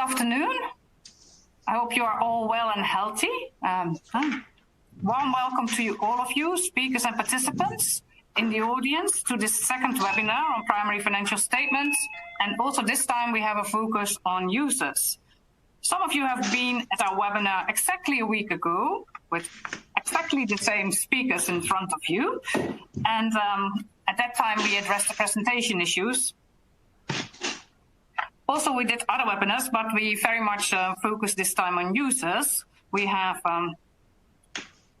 afternoon. I hope you are all well and healthy. Warm welcome to you, all of you, speakers and participants in the audience, to this second webinar on primary financial statements. And also this time we have a focus on users. Some of you have been at our webinar exactly a week ago with exactly the same speakers in front of you. And at that time we addressed the presentation issues. Also, we did other webinars, but we very much focus this time on users. We have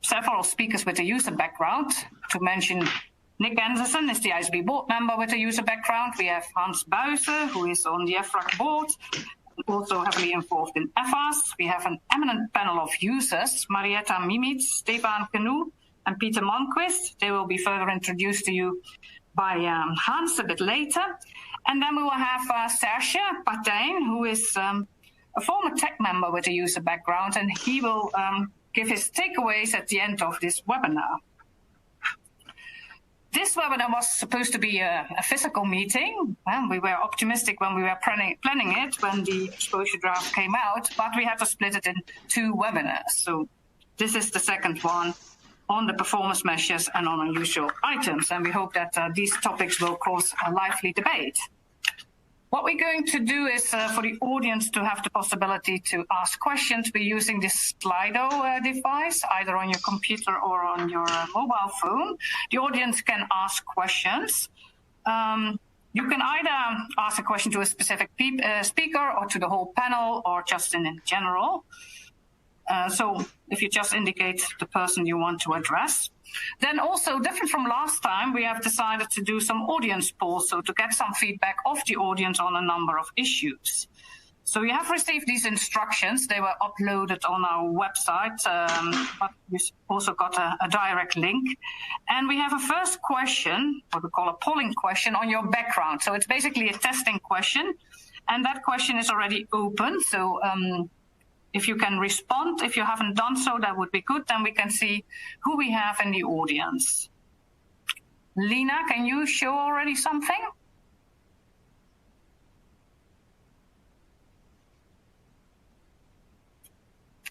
several speakers with a user background. To mention, Nick Anderson is the IASB board member with a user background. We have Hans Buysse, who is on the EFRAG board, also heavily involved in EFFAS. We have an eminent panel of users, Marietta, Miemietz, Stefaan, Genoe, and Peter Malmqvist. They will be further introduced to you by Hans a bit later. And then we will have Serge Pattyn, who is a former tech member with a user background, and he will give his takeaways at the end of this webinar. This webinar was supposed to be a physical meeting, and we were optimistic when we were planning it, when the exposure draft came out, but we had to split it in two webinars. So this is the second one on the performance measures and on unusual items, and we hope that these topics will cause a lively debate. What we're going to do is for the audience to have the possibility to ask questions. We're using this Slido device, either on your computer or on your mobile phone. The audience can ask questions. You can either ask a question to a specific speaker or to the whole panel or just in general. So if you just indicate the person you want to address. Then also, different from last time, we have decided to do some audience polls, so to get some feedback of the audience on a number of issues. So you have received these instructions. They were uploaded on our website, but we also got a direct link. And we have a first question, what we call a polling question, on your background. So it's basically a testing question, and that question is already open. So if you can respond, if you haven't done so, that would be good. Then we can see who we have in the audience. Lina, can you show already something?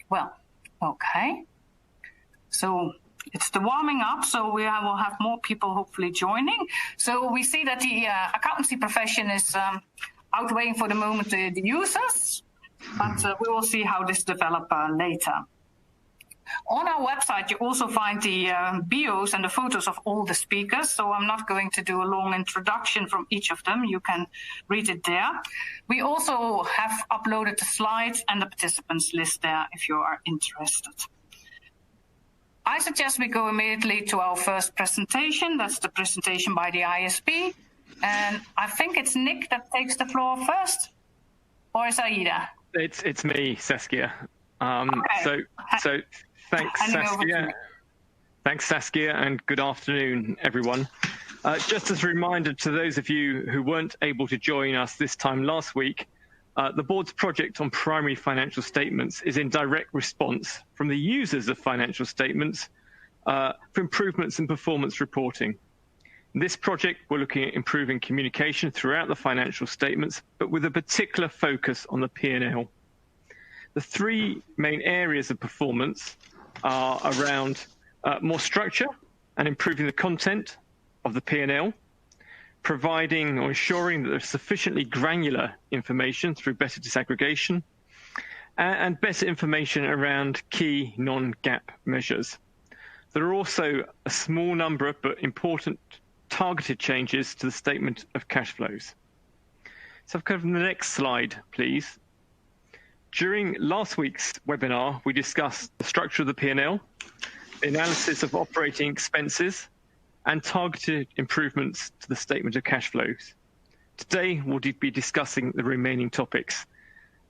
Well, okay. So it's the warming up, so we will have more people hopefully joining. So we see that the accountancy profession is outweighing for the moment the users. But we will see how this develops later. On our website, you also find the bios and the photos of all the speakers. So I'm not going to do a long introduction from each of them. You can read it there. We also have uploaded the slides and the participants list there if you are interested. I suggest we go immediately to our first presentation. That's the presentation by the IASB. And I think it's Nick that takes the floor first. Or is Aida? It's me, Saskia. Okay. So thanks, Saskia. Thanks, Saskia, and good afternoon, everyone. Just as a reminder to those of you who weren't able to join us this time last week, the board's project on primary financial statements is in direct response from the users of financial statements for improvements in performance reporting. In this project, we're looking at improving communication throughout the financial statements, but with a particular focus on the P&L. The three main areas of performance are around more structure and improving the content of the P&L, providing or ensuring that there's sufficiently granular information through better disaggregation, and better information around key non-GAAP measures. There are also a small number of but important targeted changes to the statement of cash flows. So I've covered the next slide, please. During last week's webinar, we discussed the structure of the P&L, the analysis of operating expenses, and targeted improvements to the statement of cash flows. Today, we'll be discussing the remaining topics.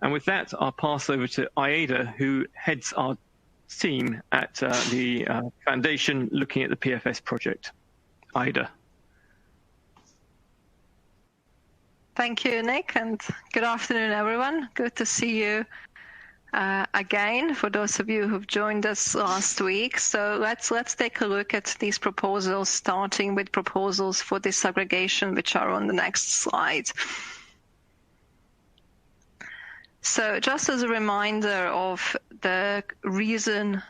And with that, I'll pass over to Aida, who heads our team at the Foundation looking at the PFS project. Aida. Thank you, Nick, and good afternoon, everyone. Good to see you again, for those of you who've joined us last week. So let's take a look at these proposals, starting with proposals for disaggregation, which are on the next slide. So just as a reminder of the reason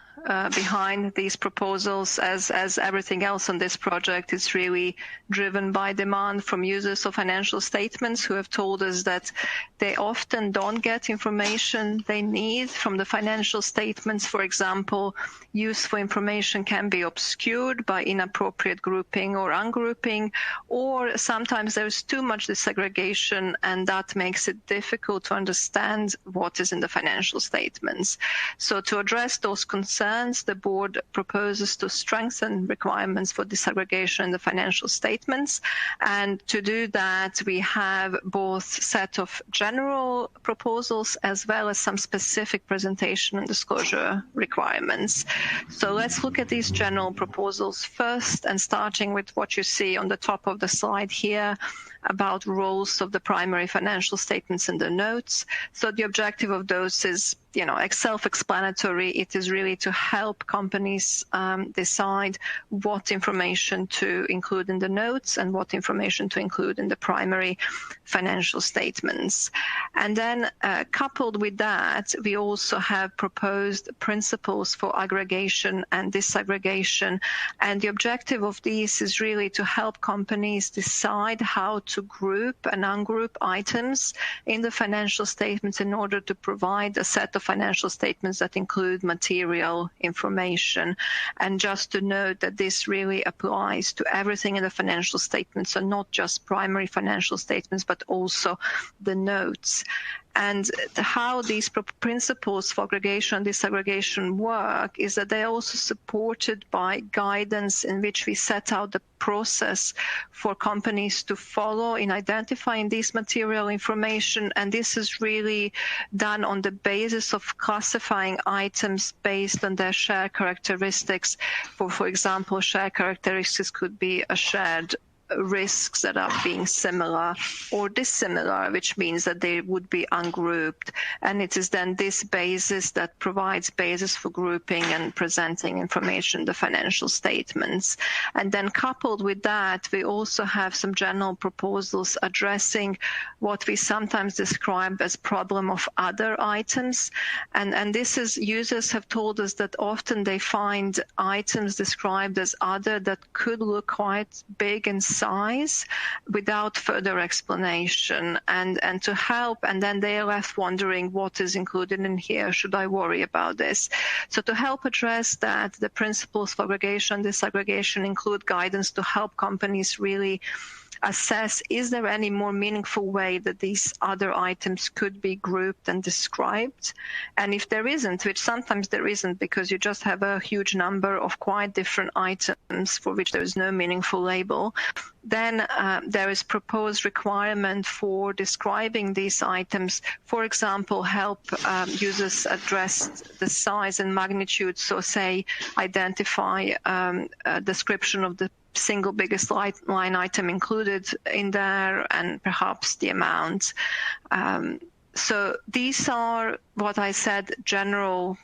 behind these proposals, as everything else on this project is really driven by demand from users of financial statements who have told us that they often don't get information they need from the financial statements. For example, useful information can be obscured by inappropriate grouping or ungrouping, or sometimes there's too much disaggregation, and that makes it difficult to understand what is in the financial statements. So to address those concerns, the board proposes to strengthen requirements for disaggregation in the financial statements. And to do that, we have both set of general proposals as well as some specific presentation and disclosure requirements. So let's look at these general proposals first, and starting with what you see on the top of the slide here about roles of the primary financial statements and the notes. So the objective of those is, self-explanatory. It is really to help companies decide what information to include in the notes and what information to include in the primary financial statements. And then coupled with that, we also have proposed principles for aggregation and disaggregation. And the objective of these is really to help companies decide how to group and ungroup items in the financial statements in order to provide a set of financial statements that include material information. And just to note that this really applies to everything in the financial statements, so not just primary financial statements, but also the notes. And how these principles for aggregation and disaggregation work is that they are also supported by guidance in which we set out the process for companies to follow in identifying this material information. And this is really done on the basis of classifying items based on their share characteristics. For example, share characteristics could be a shared risks that are being similar or dissimilar, which means that they would be ungrouped. And it is then this basis that provides basis for grouping and presenting information in the financial statements. And then coupled with that, we also have some general proposals addressing what we sometimes describe as problem of other items. And this is, users have told us that often they find items described as other that could look quite big and size without further explanation, and to help, and then they are left wondering what is included in here, should I worry about this? So to help address that, the principles for aggregation and disaggregation include guidance to help companies really assess, is there any more meaningful way that these other items could be grouped and described? And if there isn't, which sometimes there isn't because you just have a huge number of quite different items for which there is no meaningful label, then there is proposed requirement for describing these items. For example, help users address the size and magnitude. So say, identify a description of the single biggest line item included in there and perhaps the amount. So these are what I said, general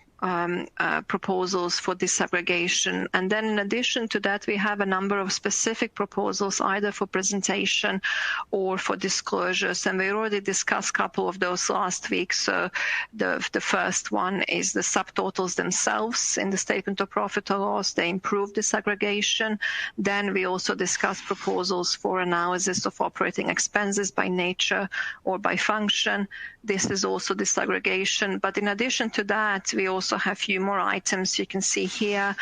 proposals for disaggregation. And then in addition to that, we have a number of specific proposals either for presentation or for disclosures. And we already discussed a couple of those last week. So the first one is the subtotals themselves in the statement of profit or loss. They improve disaggregation. Then we also discussed proposals for analysis of operating expenses by nature or by function. This is also disaggregation. But in addition to that, we also have a few more items you can see here.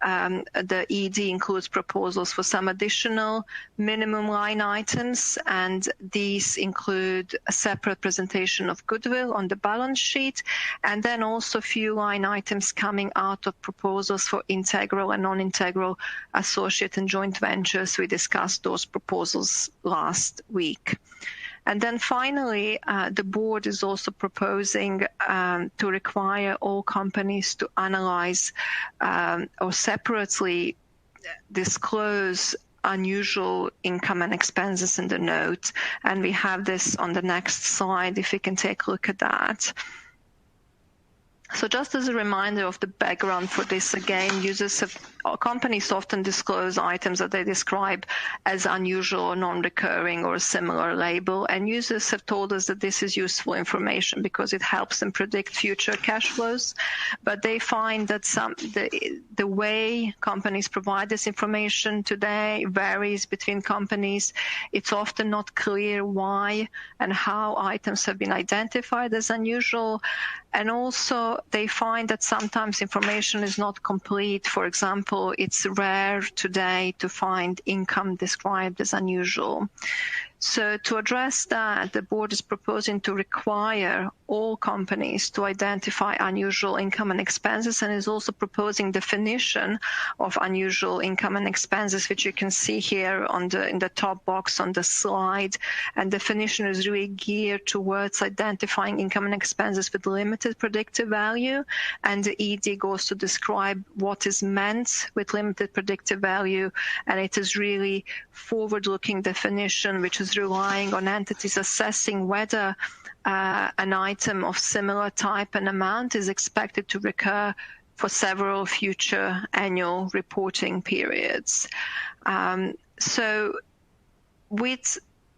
The ED includes proposals for some additional minimum line items, and these include a separate presentation of goodwill on the balance sheet, and then also a few line items coming out of proposals for integral and non-integral associate and joint ventures. We discussed those proposals last week. And then finally, the board is also proposing to require all companies to analyze or separately disclose unusual income and expenses in the note. And we have this on the next slide, if we can take a look at that. So just as a reminder of the background for this, again, companies often disclose items that they describe as unusual or non-recurring or a similar label, and users have told us that this is useful information because it helps them predict future cash flows. But they find that the way companies provide this information today varies between companies. It's often not clear why and how items have been identified as unusual. And also, they find that sometimes information is not complete. For example, it's rare today to find income described as unusual. So to address that, the board is proposing to require all companies to identify unusual income and expenses, and is also proposing definition of unusual income and expenses, which you can see here in the top box on the slide. And definition is really geared towards identifying income and expenses with limited predictive value. And the ED goes to describe what is meant with limited predictive value. And it is really forward-looking definition, which is relying on entities assessing whether an item of similar type and amount is expected to recur for several future annual reporting periods.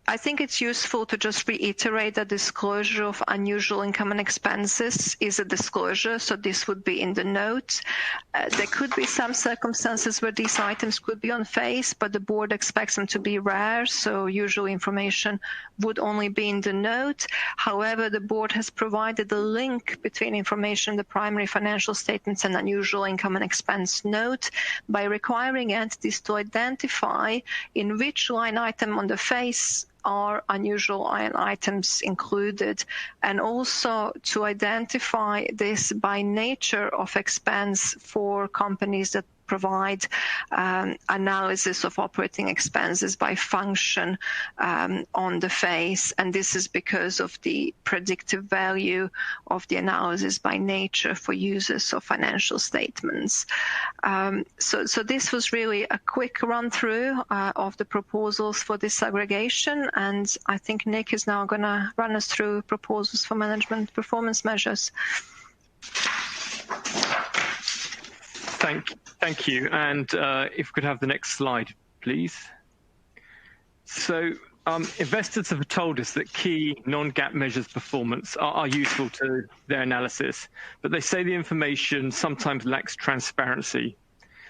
I think it's useful to just reiterate that disclosure of unusual income and expenses is a disclosure, so this would be in the note. There could be some circumstances where these items could be on face, but the board expects them to be rare, so usual information would only be in the note. However, the board has provided a link between information in the primary financial statements and unusual income and expense note by requiring entities to identify in which line item on the face are unusual items included, and also to identify this by nature of expense for companies that provide analysis of operating expenses by function on the face. And this is because of the predictive value of the analysis by nature for users of financial statements. So this was really a quick run through of the proposals for this aggregation. And I think Nick is now going to run us through proposals for management performance measures. Thank you. And if we could have the next slide, please. So investors have told us that key non-GAAP measures performance are useful to their analysis, but they say the information sometimes lacks transparency.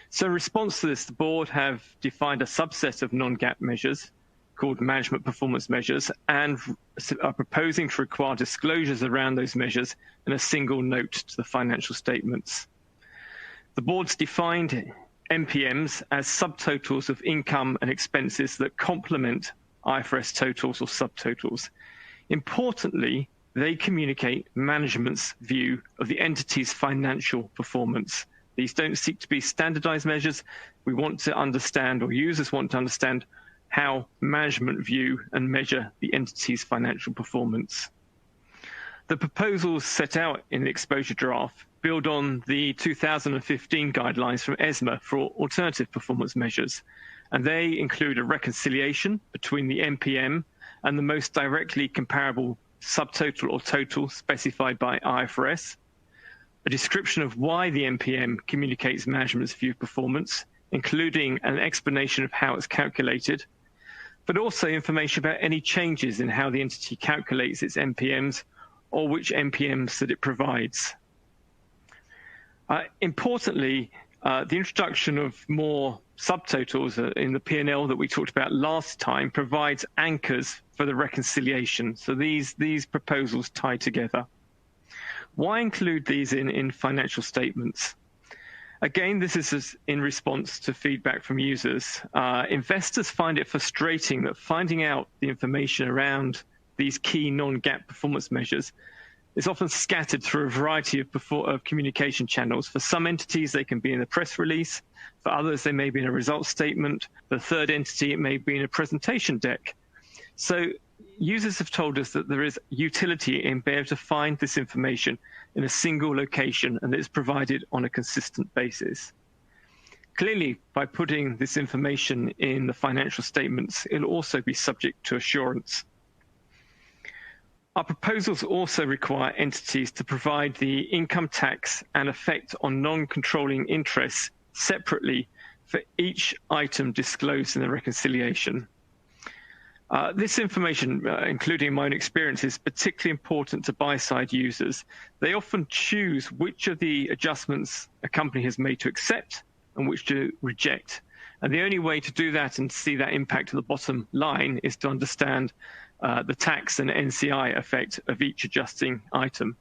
So in response to this, the board have defined a subset of non-GAAP measures called management performance measures, and are proposing to require disclosures around those measures in a single note to the financial statements. The board's defined MPMs as subtotals of income and expenses that complement IFRS totals or subtotals. Importantly, they communicate management's view of the entity's financial performance. These don't seek to be standardized measures. We want to understand, or users want to understand, how management view and measure the entity's financial performance. The proposals set out in the exposure draft build on the 2015 guidelines from ESMA for alternative performance measures, and they include a reconciliation between the MPM and the most directly comparable subtotal or total specified by IFRS, a description of why the MPM communicates management's view of performance, including an explanation of how it's calculated, but also information about any changes in how the entity calculates its MPMs or which MPMs that it provides. Importantly, the introduction of more subtotals in the P&L that we talked about last time provides anchors for the reconciliation. So these proposals tie together. Why include these in financial statements? Again, this is in response to feedback from users. Investors find it frustrating that finding out the information around these key non-GAAP performance measures is often scattered through a variety of communication channels. For some entities, they can be in a press release. For others, they may be in a results statement. For the third entity, it may be in a presentation deck. So users have told us that there is utility in being able to find this information in a single location, and that it's provided on a consistent basis. Clearly, by putting this information in the financial statements, it'll also be subject to assurance. Our proposals also require entities to provide the income tax and effect on non-controlling interests separately for each item disclosed in the reconciliation. This information, including my own experience, is particularly important to buy-side users. They often choose which of the adjustments a company has made to accept and which to reject. And the only way to do that and see that impact to the bottom line is to understand the tax and NCI effect of each adjusting item.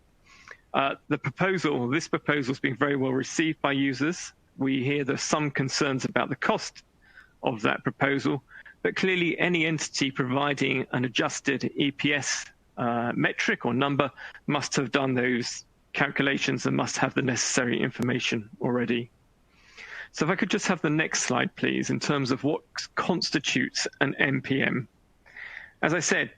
This proposal is being very well received by users. We hear there's some concerns about the cost of that proposal, but clearly any entity providing an adjusted EPS metric or number must have done those calculations and must have the necessary information already. So if I could just have the next slide, please, in terms of what constitutes an MPM. As I said,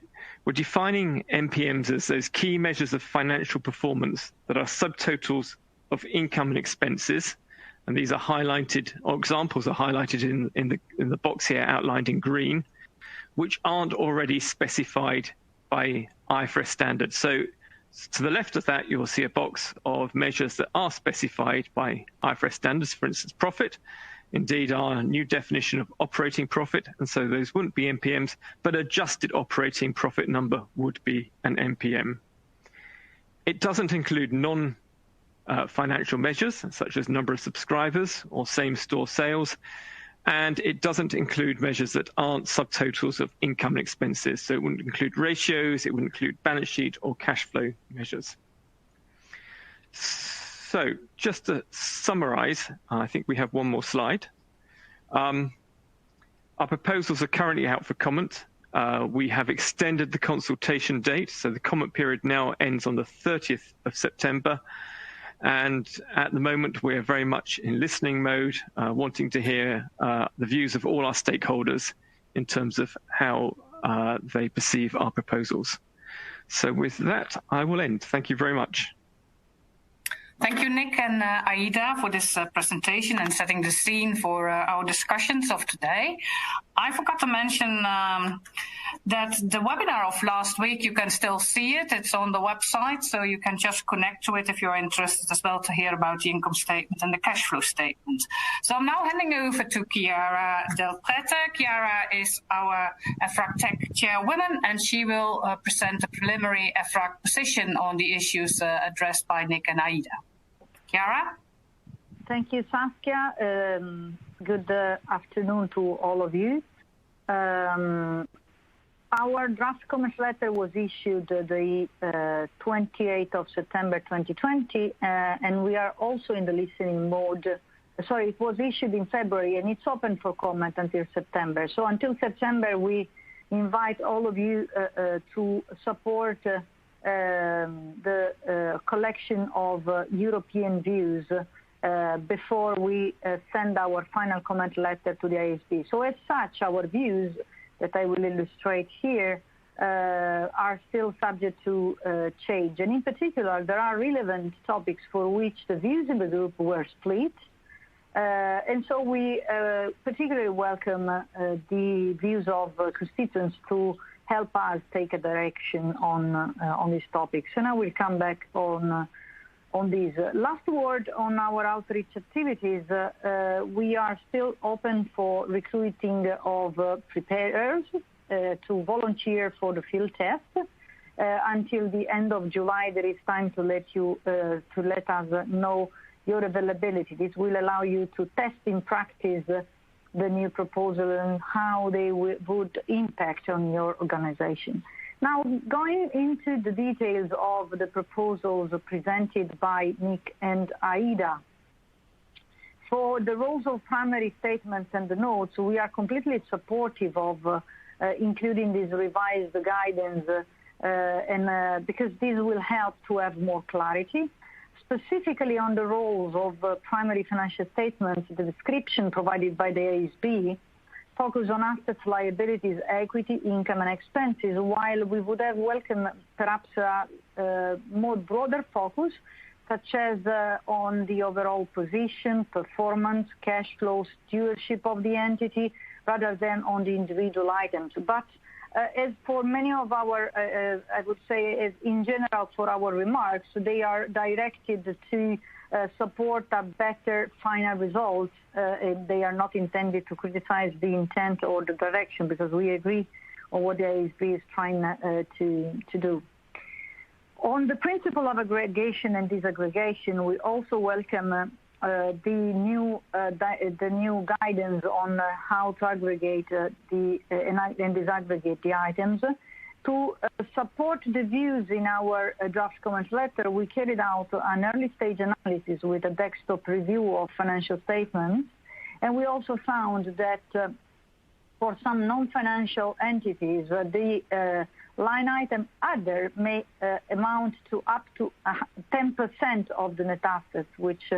we're defining MPMs as those key measures of financial performance that are subtotals of income and expenses. And these are highlighted, or examples are highlighted in the box here outlined in green, which aren't already specified by IFRS standards. So to the left of that, you will see a box of measures that are specified by IFRS standards, for instance, profit. Indeed, our new definition of operating profit, and so those wouldn't be MPMs, but adjusted operating profit number would be an MPM. It doesn't include non-financial measures, such as number of subscribers or same-store sales, and it doesn't include measures that aren't subtotals of income and expenses. So it wouldn't include ratios, it wouldn't include balance sheet or cash flow measures. So just to summarize, I think we have one more slide. Our proposals are currently out for comment. We have extended the consultation date, so the comment period now ends on the 30th of September. And at the moment, we're very much in listening mode, wanting to hear the views of all our stakeholders in terms of how they perceive our proposals. So with that, I will end. Thank you very much. Thank you, Nick and Aida, for this presentation and setting the scene for our discussions of today. I forgot to mention that the webinar of last week, you can still see it. It's on the website, so you can just connect to it if you're interested as well to hear about the income statement and the cash flow statement. So I'm now handing over to Chiara del Prete. Chiara is our EFRAG Tech Chairwoman, and she will present the preliminary EFRAG position on the issues addressed by Nick and Aida. Chiara? Thank you, Saskia. Good afternoon to all of you. Our draft comment letter was issued the 28th of September 2020, and we are also in the listening mode. Sorry, it was issued in February, and it's open for comment until September. So until September, we invite all of you to support the collection of European views before we send our final comment letter to the IASB. So as such, our views that I will illustrate here are still subject to change. And in particular, there are relevant topics for which the views in the group were split. And so we particularly welcome the views of constituents to help us take a direction on these topics. And I will come back on these. Last word on our outreach activities. We are still open for recruiting of preparers to volunteer for the field test. Until the end of July, there is time to let us know your availability. This will allow you to test in practice the new proposal and how they would impact on your organization. Now, going into the details of the proposals presented by Nick and Aida. For the roles of primary statements and the notes, we are completely supportive of including this revised guidance, because this will help to have more clarity. Specifically on the roles of primary financial statements, the description provided by the ASB focus on assets, liabilities, equity, income, and expenses, while we would have welcomed perhaps a more broader focus, such as on the overall position, performance, cash flow, stewardship of the entity, rather than on the individual items. But As for many of our, I would say, as in general for our remarks, they are directed to support a better final result. They are not intended to criticize the intent or the direction, because we agree on what the IASB is trying to do. On the principle of aggregation and disaggregation, we also welcome the new guidance on how to aggregate and disaggregate the items. To support the views in our draft comment letter, we carried out an early stage analysis with a desktop review of financial statements, and we also found that for some non-financial entities, the line item other may amount to up to 10% of the net assets, which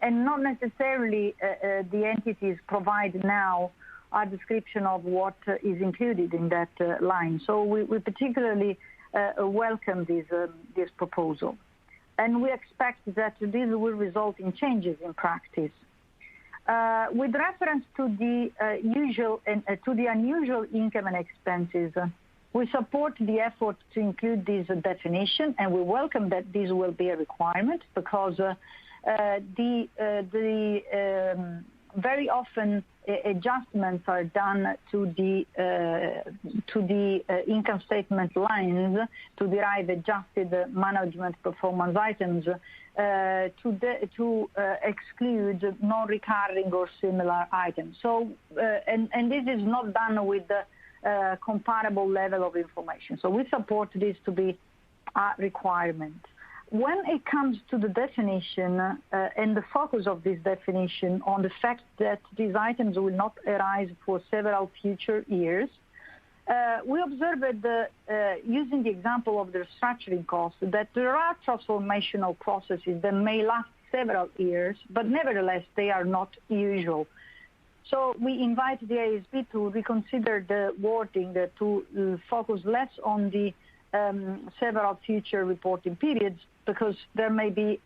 and not necessarily the entities provide now a description of what is included in that line. So we particularly welcome this proposal, and we expect that this will result in changes in practice. With reference to the usual and to the unusual income and expenses, we support the effort to include this definition, and we welcome that this will be a requirement, because very often adjustments are done to the income statement lines to derive adjusted management performance items to exclude non-recurring or similar items. So, and this is not done with the comparable level of information. So we support this to be a requirement. When it comes to the definition and the focus of this definition on the fact that these items will not arise for several future years, we observed using the example of the restructuring costs, that there are transformational processes that may last several years, but nevertheless they are not usual. So we invite the IASB to reconsider the wording to focus less on the several future reporting periods, because there may be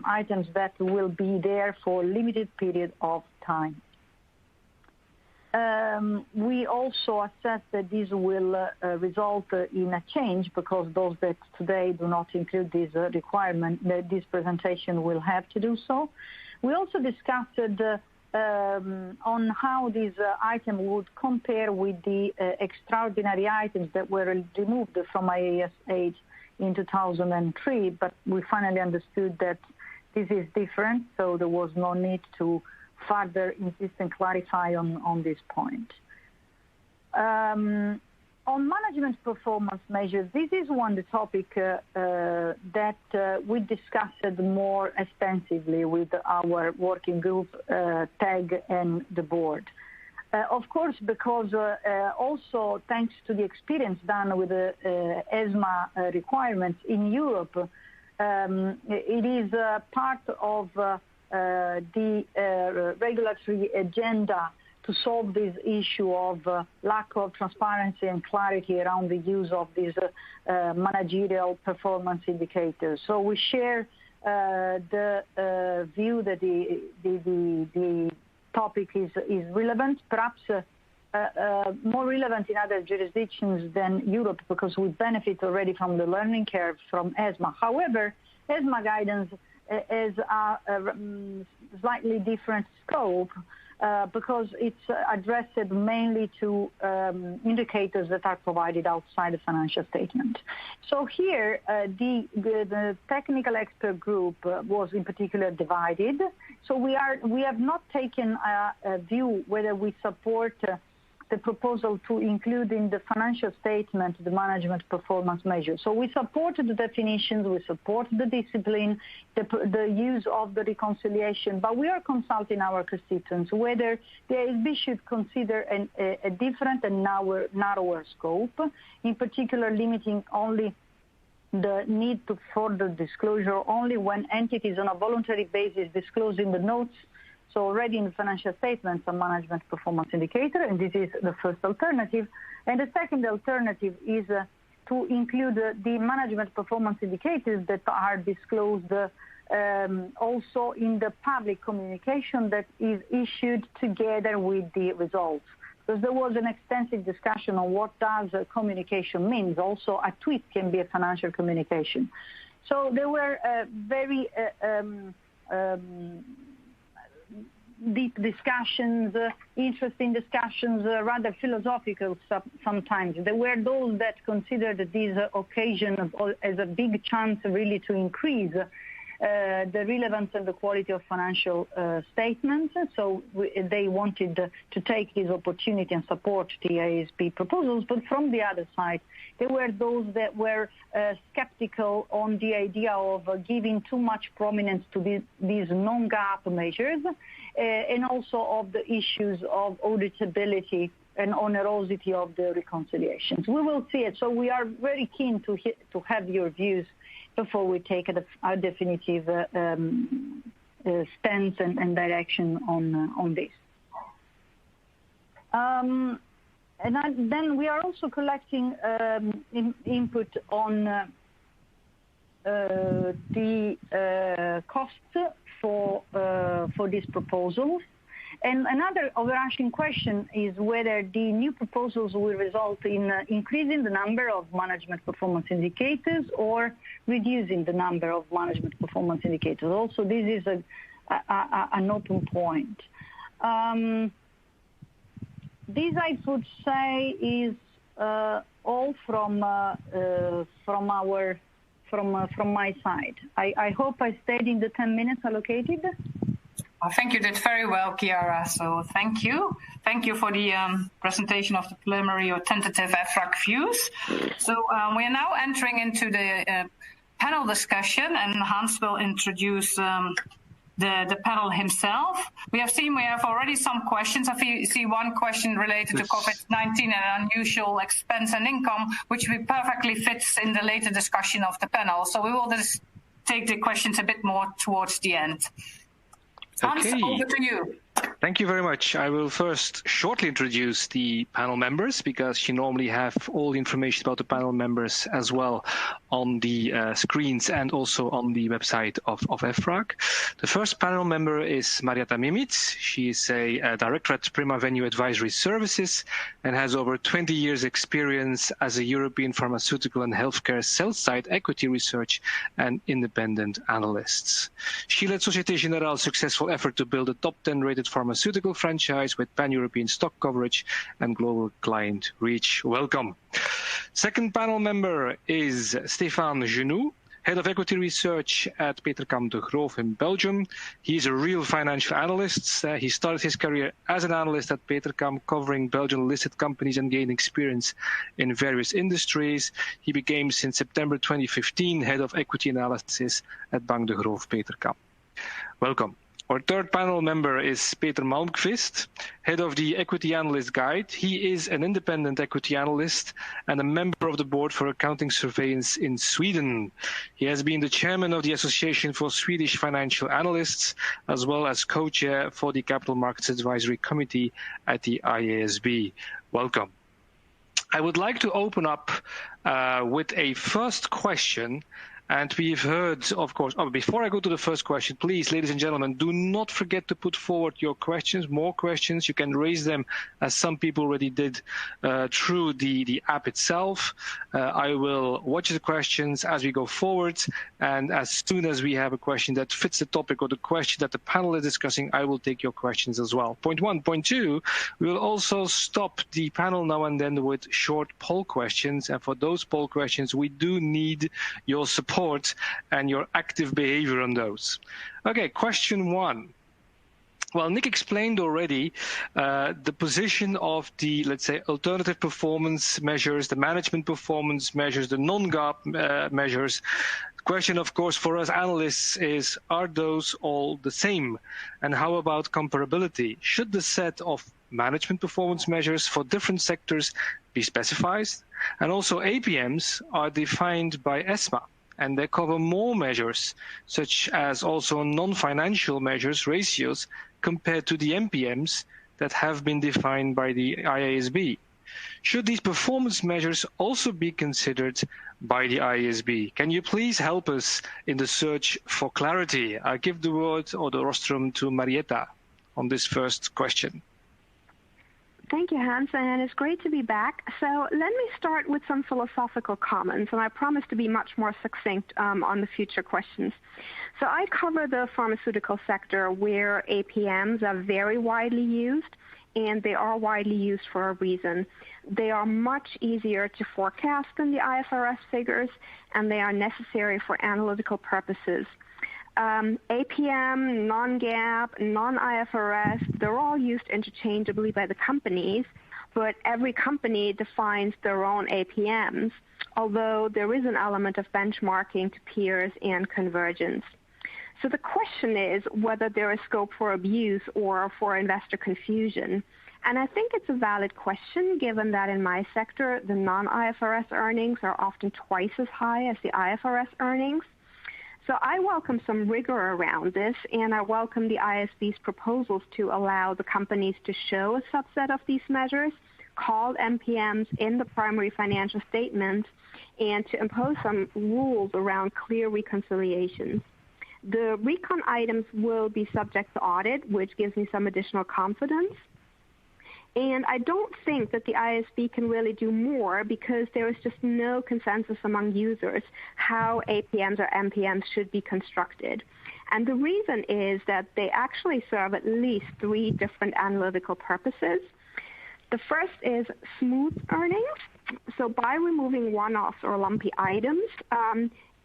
items that will be there for a limited period of time. We also assess that this will result in a change, because those that today do not include this requirement, this presentation will have to do so. We also discussed on how this item would compare with the extraordinary items that were removed from IAS 8 in 2003, but we finally understood that this is different, so there was no need to further insist and clarify on this point. On management performance measures, this is the topic that we discussed more extensively with our working group, TAG, and the board. Of course, because also thanks to the experience done with the ESMA requirements in Europe, it is part of the regulatory agenda to solve this issue of lack of transparency and clarity around the use of these managerial performance indicators. So we share the view that the topic is relevant, perhaps more relevant in other jurisdictions than Europe, because we benefit already from the learning curve from ESMA. However, ESMA guidance is a slightly different scope, because it's addressed mainly to indicators that are provided outside the financial statement. So here, the technical expert group was in particular divided. So we have not taken a view whether we support the proposal to include in the financial statement the management performance measure. So we support the definitions, we support the discipline, the use of the reconciliation, but we are consulting our constituents whether the IASB should consider a different and narrower scope, in particular limiting only the need to further disclosure only when entities on a voluntary basis disclose in the notes. So already in the financial statements, a management performance indicator, and this is the first alternative. And the second alternative is to include the management performance indicators that are disclosed also in the public communication that is issued together with the results. because there was an extensive discussion on what does communication means. Also, a tweet can be a financial communication. So there were very deep discussions, interesting discussions, rather philosophical sometimes. There were those that considered this occasion as a big chance really to increase the relevance and the quality of financial statements. So they wanted to take this opportunity and support the IASB proposals. But from the other side, there were those that were skeptical on the idea of giving too much prominence to these non-GAAP measures, and also of the issues of auditability and onerosity of the reconciliations. We will see it. So we are very keen to have your views before we take a definitive stance and direction on this. Then we are also collecting input on the costs for this proposal. And another overarching question is whether the new proposals will result in increasing the number of management performance indicators or reducing the number of management performance indicators. Also, this is an open point. This, I would say, is all from my side. I hope I stayed in the 10 minutes allocated. I think you did very well, Chiara, so thank you. Thank you for the presentation of the preliminary or tentative EFRAG views. So we are now entering into the panel discussion, and Hans will introduce the panel himself. We have already some questions. I see one question related to COVID-19 and unusual expense and income, which perfectly fits in the later discussion of the panel. So we will just take the questions a bit more towards the end. Hans, over to you. Thank you very much. I will first shortly introduce the panel members, because you normally have all the information about the panel members as well on the screens and also on the website of EFRAG. The first panel member is Marietta Miemietz. She is a director at Primavenue Advisory Services and has over 20 years experience as a European pharmaceutical and healthcare sell-side equity research and independent analyst. She led Société Générale's successful effort to build a top 10 rated pharmaceutical franchise with pan-European stock coverage and global client reach. Welcome. Second panel member is Stefaan Genoe, Head of Equity Research at Petercam Degroof in Belgium. He is a real financial analyst. He started his career as an analyst at Petercam, covering Belgian listed companies and gained experience in various industries. He became, since September 2015, Head of Equity Analysis at Bank Degroof Petercam. Welcome. Our third panel member is Peter Malmqvist, Head of the Equity Analyst Guide. He is an independent equity analyst and a member of the Board for Accounting Surveillance in Sweden. He has been the chairman of the Association for Swedish Financial Analysts, as well as co-chair for the Capital Markets Advisory Committee at the IASB. Welcome. I would like to open up with a first question. And we've heard, of course, before I go to the first question, please, ladies and gentlemen, do not forget to put forward your questions, more questions. You can raise them, as some people already did, through the app itself. I will watch the questions as we go forward. And as soon as we have a question that fits the topic or the question that the panel is discussing, I will take your questions as well. Point one. Point two, we will also stop the panel now and then with short poll questions. And for those poll questions, we do need your support and your active behavior on those. Okay, question one. Well, Nick explained already the position of the, let's say, alternative performance measures, the management performance measures, the non-GAAP measures. The question, of course, for us analysts is, are those all the same? And how about comparability? Should the set of management performance measures for different sectors be specified? And also APMs are defined by ESMA, and they cover more measures, such as also non-financial measures, ratios, compared to the MPMs that have been defined by the IASB. Should these performance measures also be considered by the IASB? Can you please help us in the search for clarity? I give the word or the rostrum to Marietta on this first question. Thank you, Hans, and it's great to be back. So let me start with some philosophical comments, and I promise to be much more succinct on the future questions. So I cover the pharmaceutical sector where APMs are very widely used, and they are widely used for a reason. They are much easier to forecast than the IFRS figures, and they are necessary for analytical purposes. APM, non-GAAP, non-IFRS, they're all used interchangeably by the companies, but every company defines their own APMs, although there is an element of benchmarking to peers and convergence. So the question is whether there is scope for abuse or for investor confusion. And I think it's a valid question, given that in my sector, the non-IFRS earnings are often twice as high as the IFRS earnings. So I welcome some rigor around this, and I welcome the IASB's proposals to allow the companies to show a subset of these measures, called MPMs, in the primary financial statement, and to impose some rules around clear reconciliations. The recon items will be subject to audit, which gives me some additional confidence. And I don't think that the IASB can really do more because there is just no consensus among users how APMs or MPMs should be constructed. And the reason is that they actually serve at least 3 different analytical purposes. The first is smooth earnings. So by removing one-offs or lumpy items,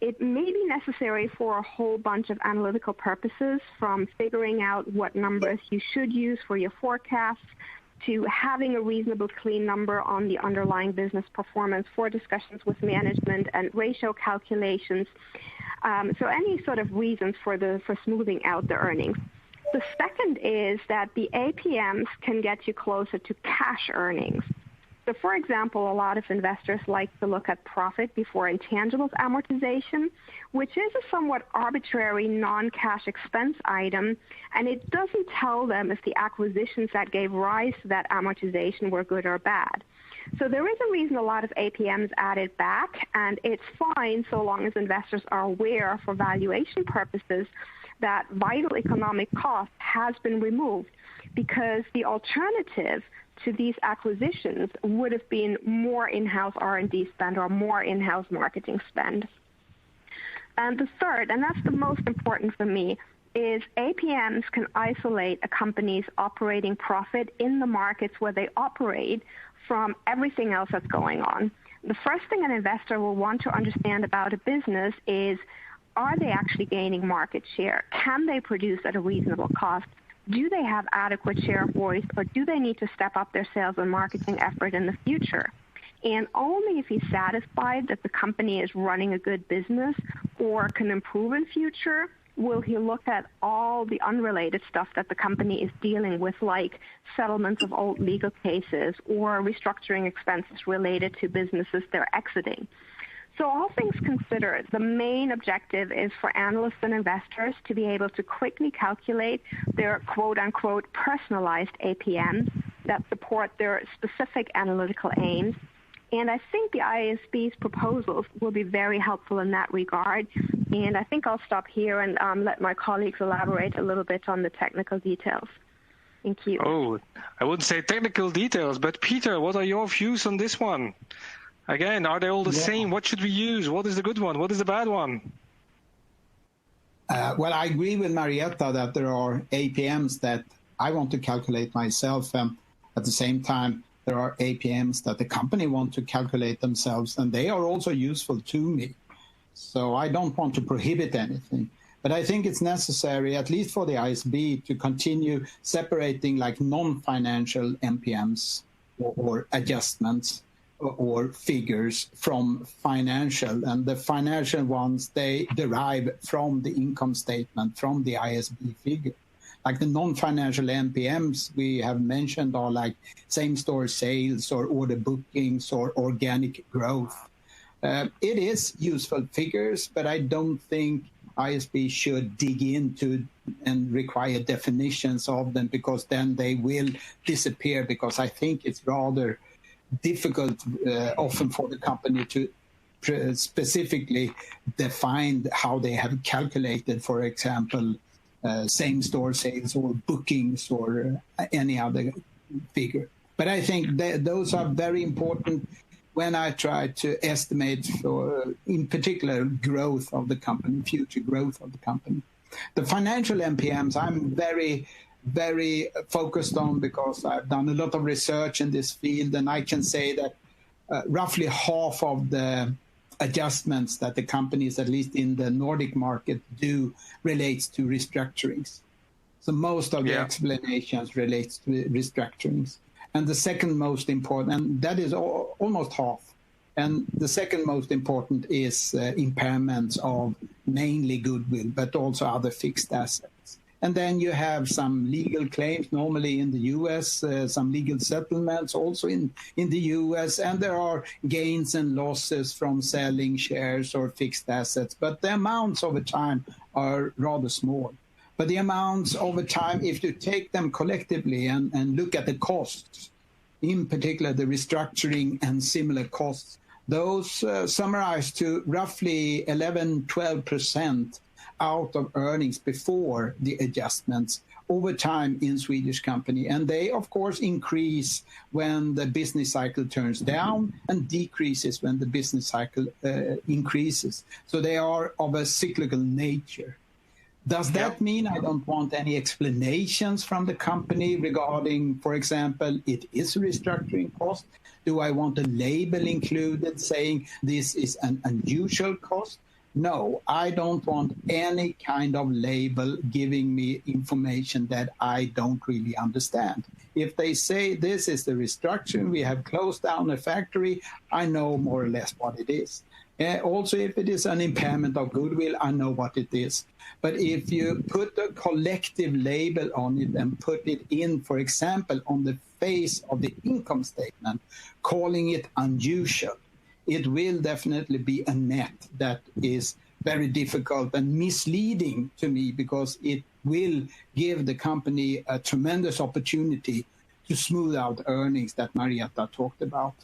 it may be necessary for a whole bunch of analytical purposes, from figuring out what numbers you should use for your forecasts, to having a reasonable clean number on the underlying business performance for discussions with management and ratio calculations. So any sort of reasons for smoothing out the earnings. The second is that the APMs can get you closer to cash earnings. So for example, a lot of investors like to look at profit before intangibles amortization, which is a somewhat arbitrary non-cash expense item, and it doesn't tell them if the acquisitions that gave rise to that amortization were good or bad. So there is a reason a lot of APMs added back, and it's fine so long as investors are aware for valuation purposes that vital economic cost has been removed, because the alternative to these acquisitions would have been more in-house R&D spend or more in-house marketing spend. And the third, and that's the most important for me, is APMs can isolate a company's operating profit in the markets where they operate from everything else that's going on. The first thing an investor will want to understand about a business is, are they actually gaining market share? Can they produce at a reasonable cost? Do they have adequate share of voice, or do they need to step up their sales and marketing effort in the future? And only if he's satisfied that the company is running a good business or can improve in future will he look at all the unrelated stuff that the company is dealing with, like settlements of old legal cases or restructuring expenses related to businesses they're exiting. So all things considered, the main objective is for analysts and investors to be able to quickly calculate their quote-unquote personalized APMs that support their specific analytical aims. And I think the IASB's proposals will be very helpful in that regard. And I think I'll stop here and let my colleagues elaborate a little bit on the technical details. Thank you. Oh, I wouldn't say technical details, but Peter, what are your views on this one? Again, are they all the same? What should we use? What is the good one? What is the bad one? Well, I agree with Marietta that there are APMs that I want to calculate myself. At the same time, there are APMs that the company want to calculate themselves, and they are also useful to me. So I don't want to prohibit anything. But I think it's necessary, at least for the IASB, to continue separating like non-financial MPMs or adjustments or figures from financial, and the financial ones, they derive from the income statement, from the IASB figure. Like the non-financial MPMs we have mentioned are like same-store sales or order bookings or organic growth. It is useful figures, but I don't think IASB should dig into and require definitions of them, because then they will disappear, because I think it's rather difficult often for the company to specifically define how they have calculated, for example, same-store sales or bookings or any other figure. But I think those are very important when I try to estimate for, in particular, growth of the company, future growth of the company. The financial MPMs, I'm very, very focused on because I've done a lot of research in this field, and I can say that roughly half of the adjustments that the companies, at least in the Nordic market, do relates to restructurings. So most of the explanations relates to restructurings. And the second most important, and that is almost half, and the second most important is impairments of mainly goodwill, but also other fixed assets. And then you have some legal claims, normally in the US, some legal settlements also in the US, and there are gains and losses from selling shares or fixed assets. But the amounts over time are rather small. But the amounts over time, if you take them collectively and look at the costs, in particular the restructuring and similar costs, those summarize to roughly 11-12% out of earnings before the adjustments over time in Swedish company. And they, of course, increase when the business cycle turns down and decreases when the business cycle increases. So they are of a cyclical nature. Does that mean I don't want any explanations from the company regarding, for example, it is a restructuring cost? Do I want a label included saying this is an unusual cost? No, I don't want any kind of label giving me information that I don't really understand. If they say this is the restructuring, we have closed down a factory, I know more or less what it is. Also, if it is an impairment of goodwill, I know what it is. But if you put a collective label on it and put it in, for example, on the face of the income statement, calling it unusual, it will definitely be a net that is very difficult and misleading to me, because it will give the company a tremendous opportunity to smooth out earnings that Marietta talked about.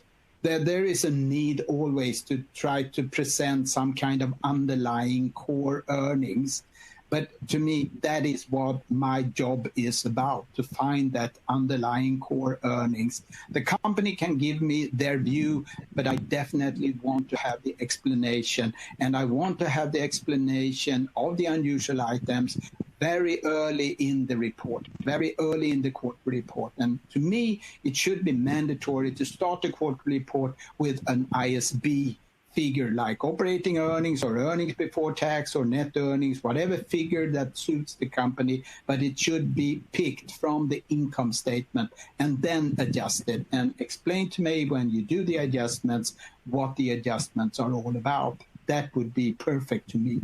There is a need always to try to present some kind of underlying core earnings. But to me, that is what my job is about, to find that underlying core earnings. The company can give me their view, but I definitely want to have the explanation. And I want to have the explanation of the unusual items very early in the report, very early in the quarterly report. And to me, it should be mandatory to start the quarterly report with an IASB figure like operating earnings or earnings before tax or net earnings, whatever figure that suits the company, but it should be picked from the income statement and then adjusted, and explain to me when you do the adjustments what the adjustments are all about. That would be perfect to me.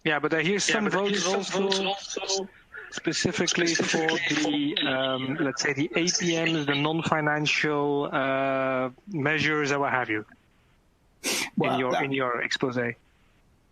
Yeah, but I hear some votes also specifically for the, let's say, the APMs, the non-financial measures, or what have you. Well, in your expose.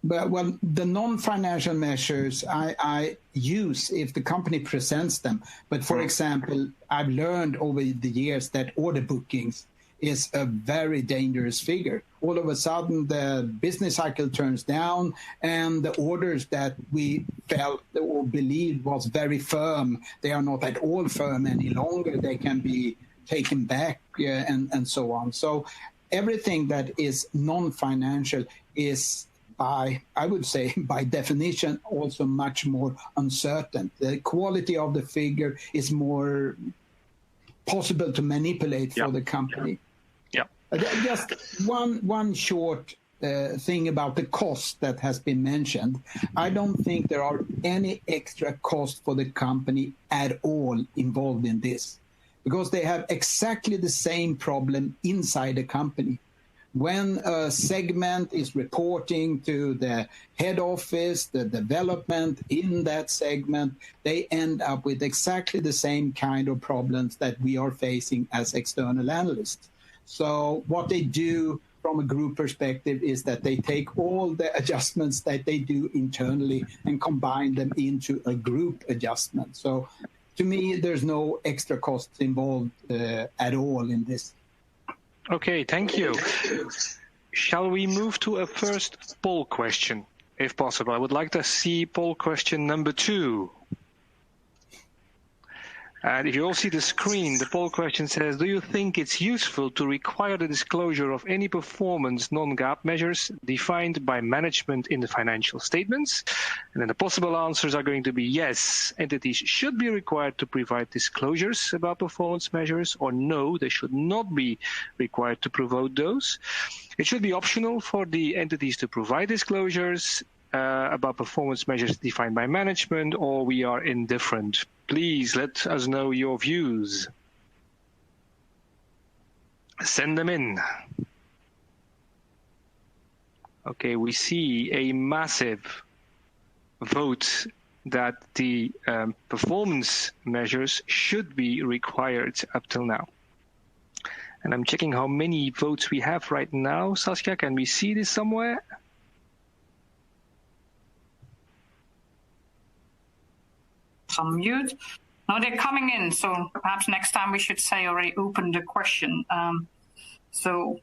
But well, the non-financial measures I use if the company presents them. But for example, I've learned over the years that order bookings is a very dangerous figure. All of a sudden, the business cycle turns down, and the orders that we felt or believed was very firm, they are not at all firm any longer. They can be taken back and so on. So everything that is non-financial is, I would say, by definition, also much more uncertain. The quality of the figure is more possible to manipulate for the company. Just one short thing about the cost that has been mentioned. I don't think there are any extra cost for the company at all involved in this, because they have exactly the same problem inside the company. When a segment is reporting to the head office, the development in that segment, they end up with exactly the same kind of problems that we are facing as external analysts. So what they do from a group perspective is that they take all the adjustments that they do internally and combine them into a group adjustment. So to me, there's no extra costs involved at all in this. Okay, thank you. Shall we move to a first poll question, if possible? I would like to see poll question number 2. And if you all see the screen, the poll question says, do you think it's useful to require the disclosure of any performance non-GAAP measures defined by management in the financial statements? And then the possible answers are going to be yes, entities should be required to provide disclosures about performance measures, or no, they should not be required to provide those. It should be optional for the entities to provide disclosures about performance measures defined by management, or we are indifferent. Please let us know your views. Send them in. Okay, we see a massive vote that the performance measures should be required up till now. And I'm checking how many votes we have right now. Saskia, can we see this somewhere? Unmute. No, they're coming in, so perhaps next time we should say already open the question. So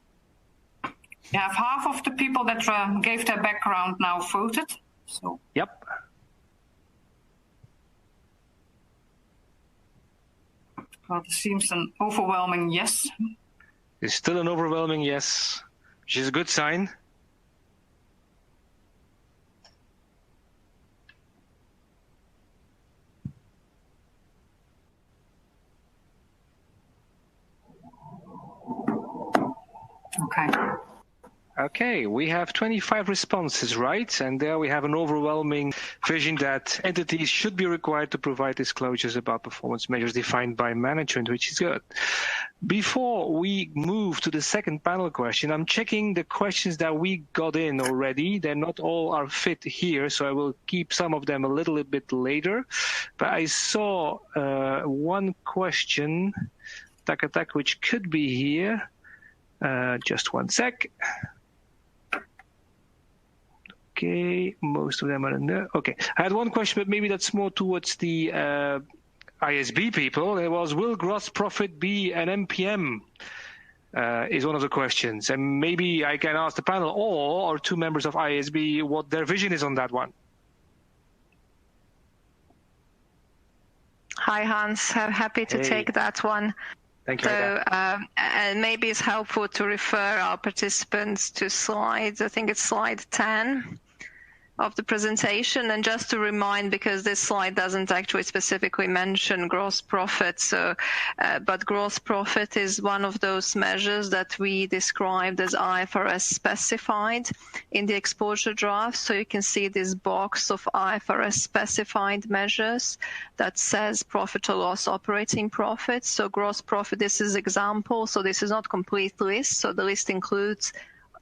you have half of the people that gave their background now voted. So yep. Well, it seems an overwhelming yes. It's still an overwhelming yes, which is a good sign. Okay. Okay, we have 25 responses, right? And there we have an overwhelming vision that entities should be required to provide disclosures about performance measures defined by management, which is good. Before we move to the second panel question, I'm checking the questions that we got in already. They're not all are fit here, so I will keep some of them a little bit later. But I saw one question, which could be here. Just one sec. Okay, most of them are in there. Okay, I had one question, but maybe that's more towards the IASB people. It was, will gross profit be an MPM? Is one of the questions. And maybe I can ask the panel or two members of IASB what their vision is on that one. Hi, Hans. I'm happy to take that one. Thank you. So and maybe it's helpful to refer our participants to slides. I think it's slide 10 of the presentation. And just to remind, because this slide doesn't actually specifically mention gross profit, so but gross profit is one of those measures that we described as IFRS specified in the exposure draft. So you can see this box of IFRS specified measures that says profit or loss operating profit. So gross profit, this is example. So this is not complete list. So the list includes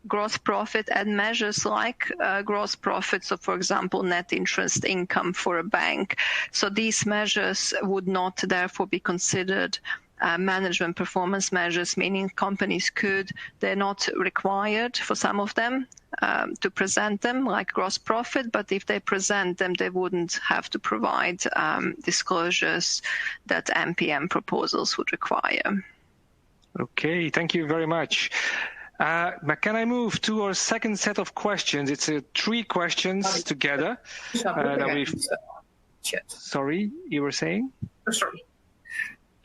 gross profit and measures like gross profit. So, for example, net interest income for a bank. So these measures would not therefore be considered management performance measures, meaning companies they're not required for some of them to present them like gross profit, but if they present them, they wouldn't have to provide disclosures that MPM proposals would require. Okay, thank you very much. Can I move to our second set of questions? It's 3 questions together. Sorry, you were saying?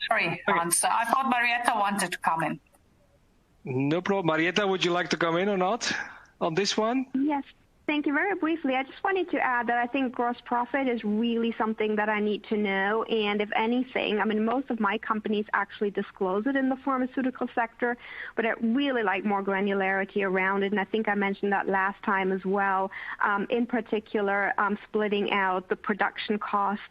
Sorry, Hans. I thought Marietta wanted to come in. No problem. Marietta, would you like to come in or not on this one? Yes. Thank you. Very briefly, I just wanted to add that I think gross profit is really something that I need to know. And if anything, I mean, most of my companies actually disclose it in the pharmaceutical sector, but I really like more granularity around it. And I think I mentioned that last time as well. In particular, splitting out the production cost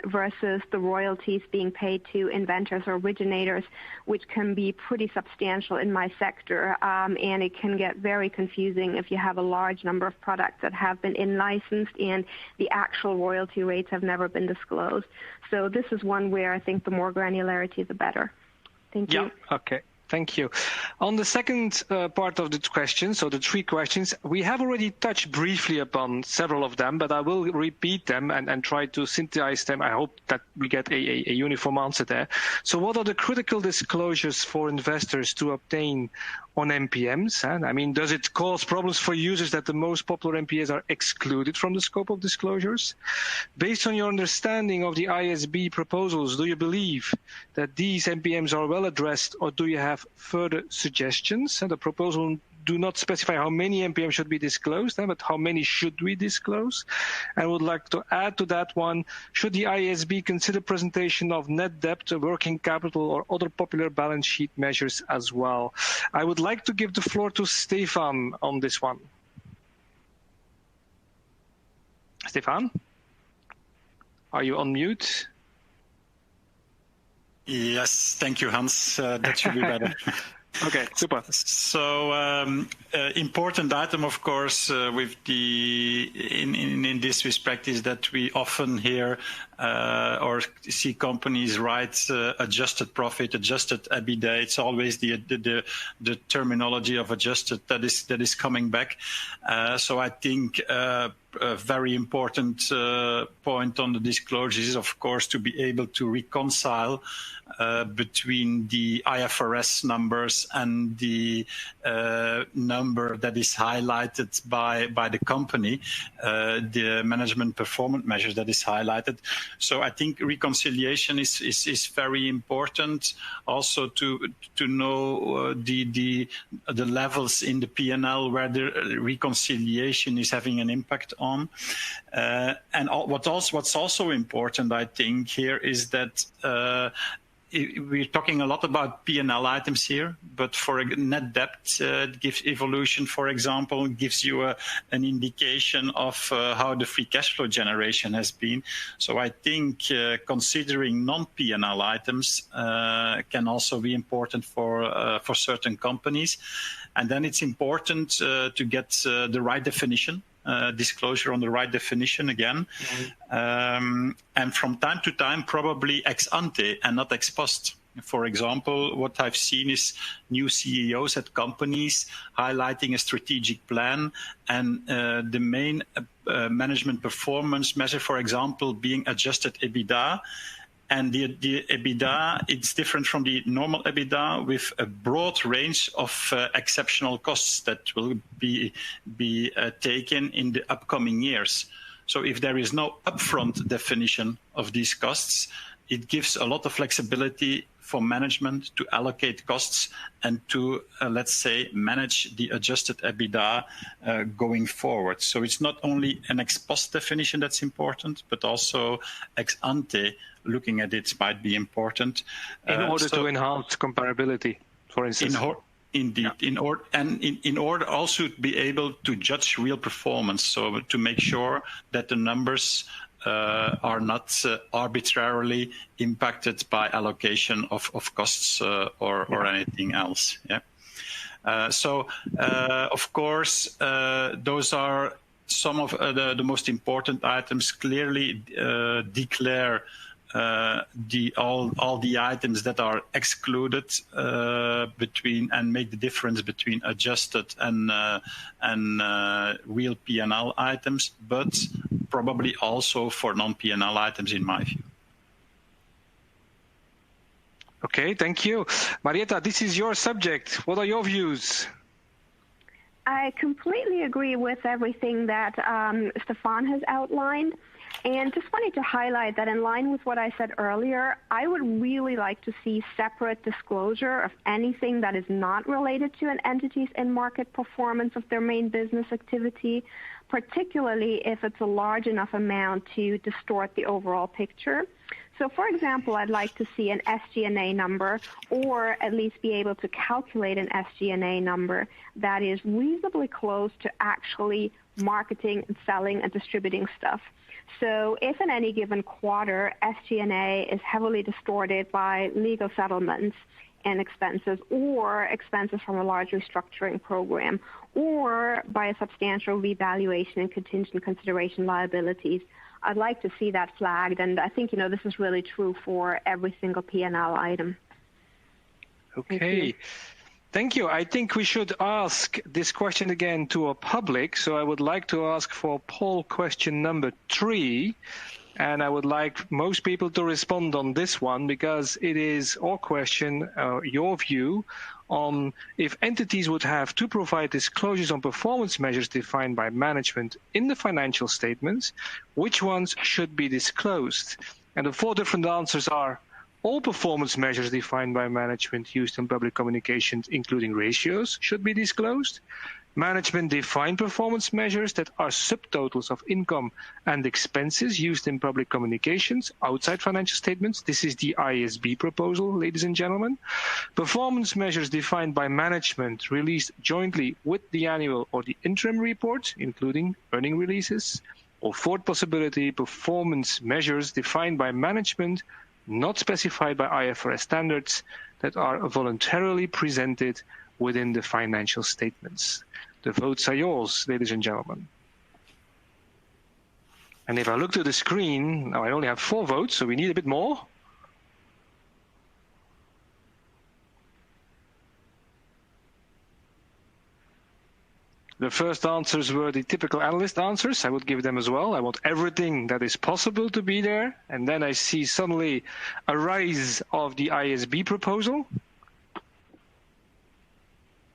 versus the royalties being paid to inventors or originators, which can be pretty substantial in my sector. And it can get very confusing if you have a large number of products that have been in-licensed and the actual royalty rates have never been disclosed. So this is one where I think the more granularity, the better. Thank you. Yeah, okay. Thank you. On the second part of the question, so the 3 questions, we have already touched briefly upon several of them, but I will repeat them and try to synthesize them. I hope that we get a uniform answer there. So what are the critical disclosures for investors to obtain on MPMs. And I mean, does it cause problems for users that the most popular MPAs are excluded from the scope of disclosures? Based on your understanding of the IASB proposals, do you believe that these MPMs are well addressed, or do you have further suggestions? And the proposal do not specify how many MPMs should be disclosed, but how many should we disclose? I would like to add to that one, should the IASB consider presentation of net debt, working capital, or other popular balance sheet measures as well? I would like to give the floor to Stefaan on this one. Stefaan, are you on mute? Yes, thank you, Hans. That should be better. Okay, super. So important item, of course, with the in this respect is that we often hear or see companies write adjusted profit, adjusted EBITDA. It's always the terminology of adjusted that is coming back. So I think a very important point on the disclosures is, of course, to be able to reconcile between the IFRS numbers and the number that is highlighted by the company, the management performance measures that is highlighted. So I think reconciliation is very important. Also to know the levels in the P&L where the reconciliation is having an impact on. And what's also important, I think, here is that we're talking a lot about P&L items here, but for a net debt gives evolution, for example, gives you an indication of how the free cash flow generation has been. So I think considering non-P&L items can also be important for certain companies. And then it's important to get the right definition. Disclosure on the right definition again. And from time to time, probably ex ante and not ex post. For example, what I've seen is new CEOs at companies highlighting a strategic plan and the main management performance measure, for example, being adjusted EBITDA. And the EBITDA, it's different from the normal EBITDA with a broad range of exceptional costs that will be taken in the upcoming years. So if there is no upfront definition of these costs, it gives a lot of flexibility for management to allocate costs and to, let's say, manage the adjusted EBITDA going forward. So it's not only an ex post definition that's important, but also ex ante looking at it might be important. In order to enhance comparability, for instance. Indeed, yeah. in order also to be able to judge real performance, so to make sure that the numbers are not arbitrarily impacted by allocation of costs or anything else. Yeah. So, of course, those are some of the most important items. Clearly declare all the items that are excluded between and make the difference between adjusted and real P&L items, but probably also for non-P&L items in my view. Okay, thank you. Marietta, this is your subject. What are your views? I completely agree with everything that Stefaan has outlined. And just wanted to highlight that in line with what I said earlier, I would really like to see separate disclosure of anything that is not related to an entity's in-market performance of their main business activity, particularly if it's a large enough amount to distort the overall picture. So, for example, I'd like to see an SG&A number, or at least be able to calculate an SG&A number that is reasonably close to actually marketing and selling and distributing stuff. So if in any given quarter, SG&A is heavily distorted by legal settlements and expenses, or expenses from a large restructuring program, or by a substantial revaluation and contingent consideration liabilities, I'd like to see that flagged. And I think, this is really true for every single P&L item. Okay. Thank you. I think we should ask this question again to our public. So I would like to ask for poll question number 3. And I would like most people to respond on this one, because it is our question, your view on if entities would have to provide disclosures on performance measures defined by management in the financial statements, which ones should be disclosed? And the 4 different answers are: all performance measures defined by management used in public communications, including ratios, should be disclosed. Management-defined performance measures that are subtotals of income and expenses used in public communications outside financial statements. This is the IASB proposal, ladies and gentlemen. Performance measures defined by management released jointly with the annual or the interim report, including earning releases. Or fourth possibility, performance measures defined by management not specified by IFRS standards that are voluntarily presented within the financial statements. The votes are yours, ladies and gentlemen. And if I look to the screen, now I only have 4 votes, so we need a bit more. The first answers were the typical analyst answers. I would give them as well. I want everything that is possible to be there. And then I see suddenly a rise of the IASB proposal.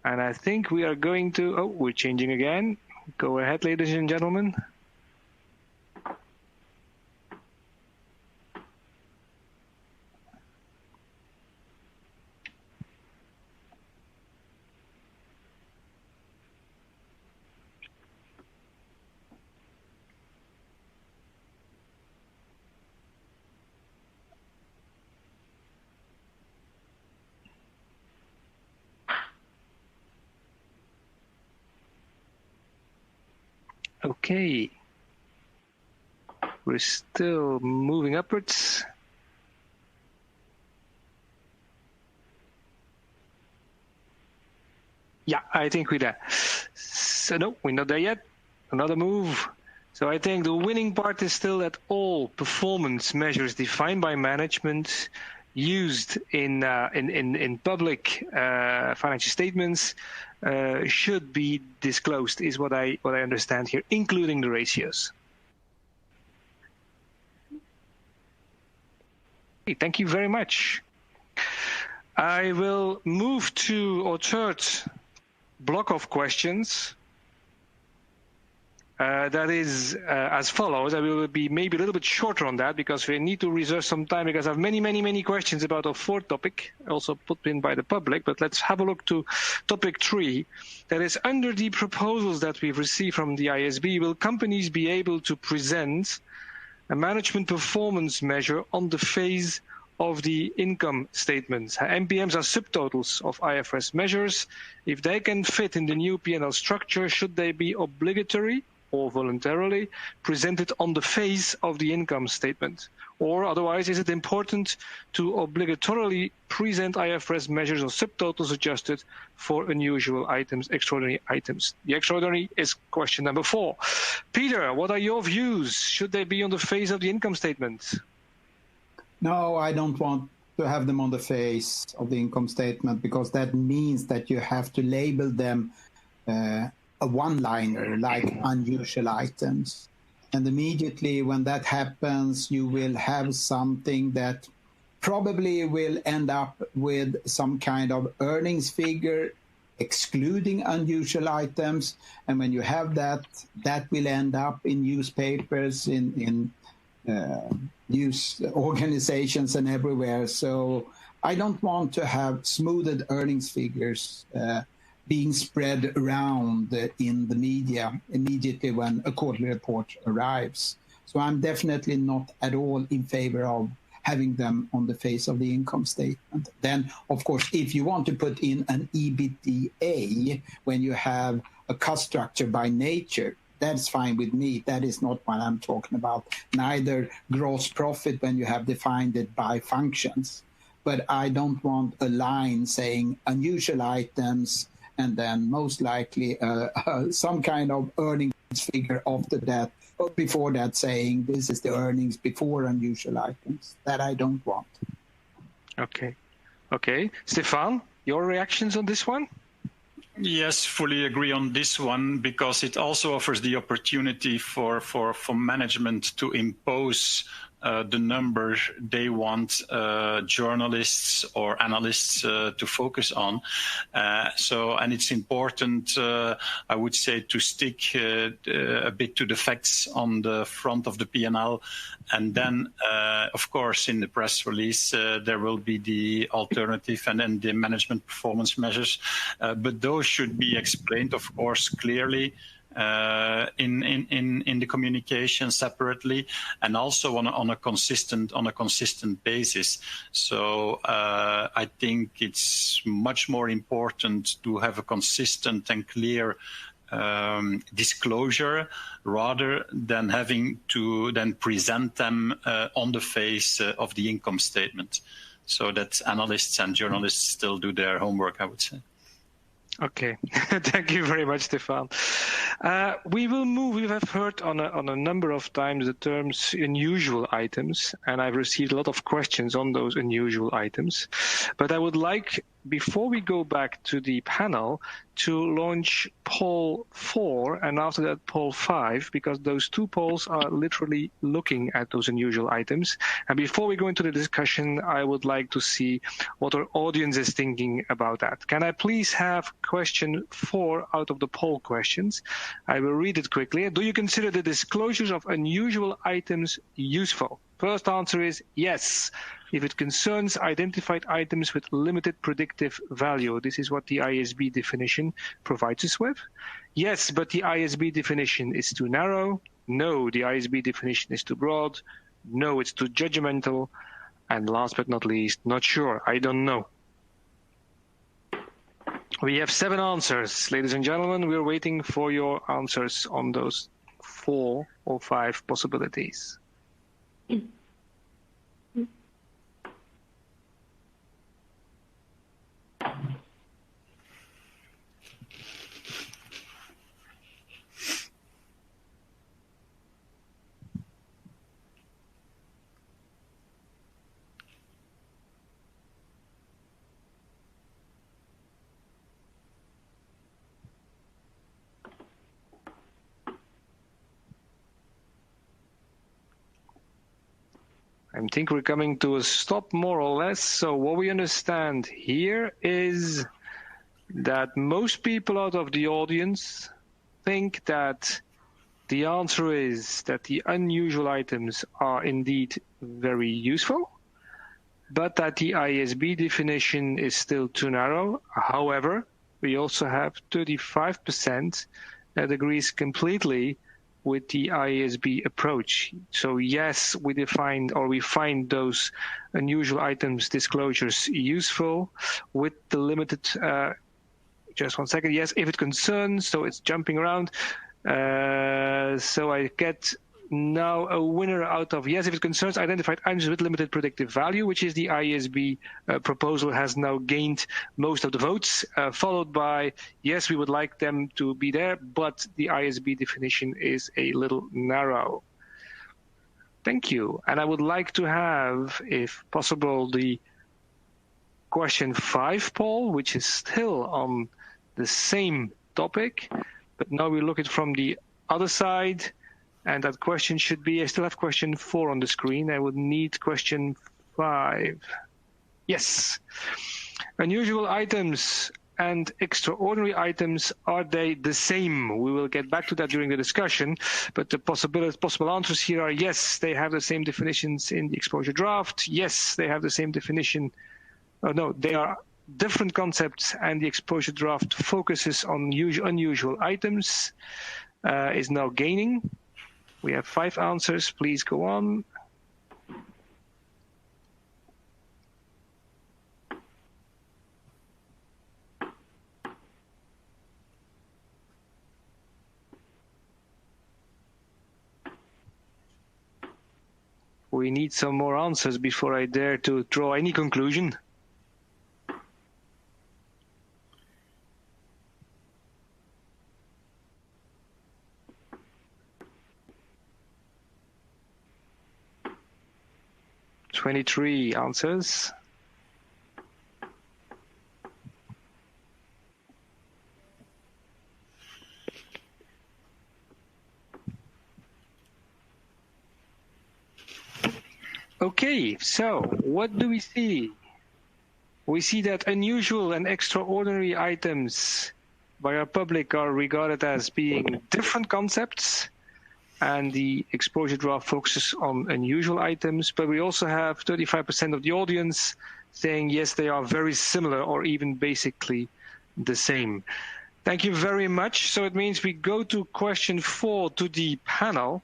And I think we are going to, oh, we're changing again. Go ahead, ladies and gentlemen. Okay, we're still moving upwards. Yeah, I think we're there. So no, we're not there yet. Another move. So I think the winning part is still that all performance measures defined by management used in public financial statements should be disclosed, is what I understand here, including the ratios. Okay, thank you very much. I will move to our third block of questions. That is as follows. I will be maybe a little bit shorter on that because we need to reserve some time because I have many questions about our fourth topic, also put in by the public. But let's have a look to topic 3. That is, under the proposals that we've received from the IASB, will companies be able to present a management performance measure on the face of the income statements? MPMs are subtotals of IFRS measures. If they can fit in the new P&L structure, should they be obligatory or voluntarily presented on the face of the income statement? Or otherwise, is it important to obligatorily present IFRS measures or subtotals adjusted for unusual items, extraordinary items? The extraordinary is question number 4. Peter, what are your views? Should they be on the face of the income statement? No, I don't want to have them on the face of the income statement because that means that you have to label them a one-liner like unusual items. And immediately when that happens, you will have something that probably will end up with some kind of earnings figure excluding unusual items. And when you have that, that will end up in newspapers, in news organizations and everywhere. So I don't want to have smoothed earnings figures being spread around in the media immediately when a quarterly report arrives. So I'm definitely not at all in favor of having them on the face of the income statement. Then, of course, if you want to put in an EBITDA when you have a cost structure by nature, that's fine with me. That is not what I'm talking about. Neither gross profit when you have defined it by functions. But I don't want a line saying unusual items and then most likely some kind of earnings figure after that, or before that saying this is the earnings before unusual items. That I don't want. Okay. Stefaan, your reactions on this one? Yes, fully agree on this one because it also offers the opportunity for management to impose the numbers they want journalists or analysts to focus on. And it's important, I would say, to stick a bit to the facts on the front of the P&L. And then, of course, in the press release, there will be the alternative and then the management performance measures. But those should be explained, of course, clearly in the communication separately, and also on a consistent basis. So I think it's much more important to have a consistent and clear disclosure rather than having to then present them on the face of the income statement, so that analysts and journalists still do their homework, I would say. Okay, thank you very much, Stefaan. We will move. We have heard on a number of times the terms unusual items, and I've received a lot of questions on those unusual items. But I would like, before we go back to the panel, to launch poll 4 and after that poll 5, because those two polls are literally looking at those unusual items. And before we go into the discussion, I would like to see what our audience is thinking about that. Can I please have question 4 out of the poll questions? I will read it quickly. Do you consider the disclosures of unusual items useful? First answer is yes, if it concerns identified items with limited predictive value. This is what the IASB definition provides us with. Yes, but the IASB definition is too narrow. No, the IASB definition is too broad. No, it's too judgmental. And last but not least, not sure, I don't know. We have 7 answers. Ladies and gentlemen, we're waiting for your answers on those 4 or 5 possibilities. I think we're coming to a stop more or less. So what we understand here is that most people out of the audience think that the answer is that the unusual items are indeed very useful, but that the IASB definition is still too narrow. However, we also have 35% that agrees completely with the IASB approach. So yes, we define or we find those unusual items disclosures useful with the limited, just one second, yes, if it concerns, so it's jumping around. So I get now a winner out of yes, if it concerns identified items with limited predictive value, which is the IASB proposal, has now gained most of the votes, followed by yes, we would like them to be there, but the IASB definition is a little narrow. Thank you. And I would like to have, if possible, the question 5 poll, which is still on the same topic, but now we look at it from the other side. And that question should be, I still have question 4 on the screen. I would need question 5. Yes. Unusual items and extraordinary items, are they the same? We will get back to that during the discussion, but the possible answers here are yes, they have the same definitions in the exposure draft. Yes, they have the same definition. Oh, no, they are different concepts, and the exposure draft focuses on unusual items, is now gaining. We have 5 answers. Please go on. We need some more answers before I dare to draw any conclusion. Twenty-three answers. Okay, so what do we see? We see that unusual and extraordinary items by our public are regarded as being different concepts, and the exposure draft focuses on unusual items, but we also have 35% of the audience saying yes, they are very similar or even basically the same. Thank you very much. So it means we go to question 4 to the panel.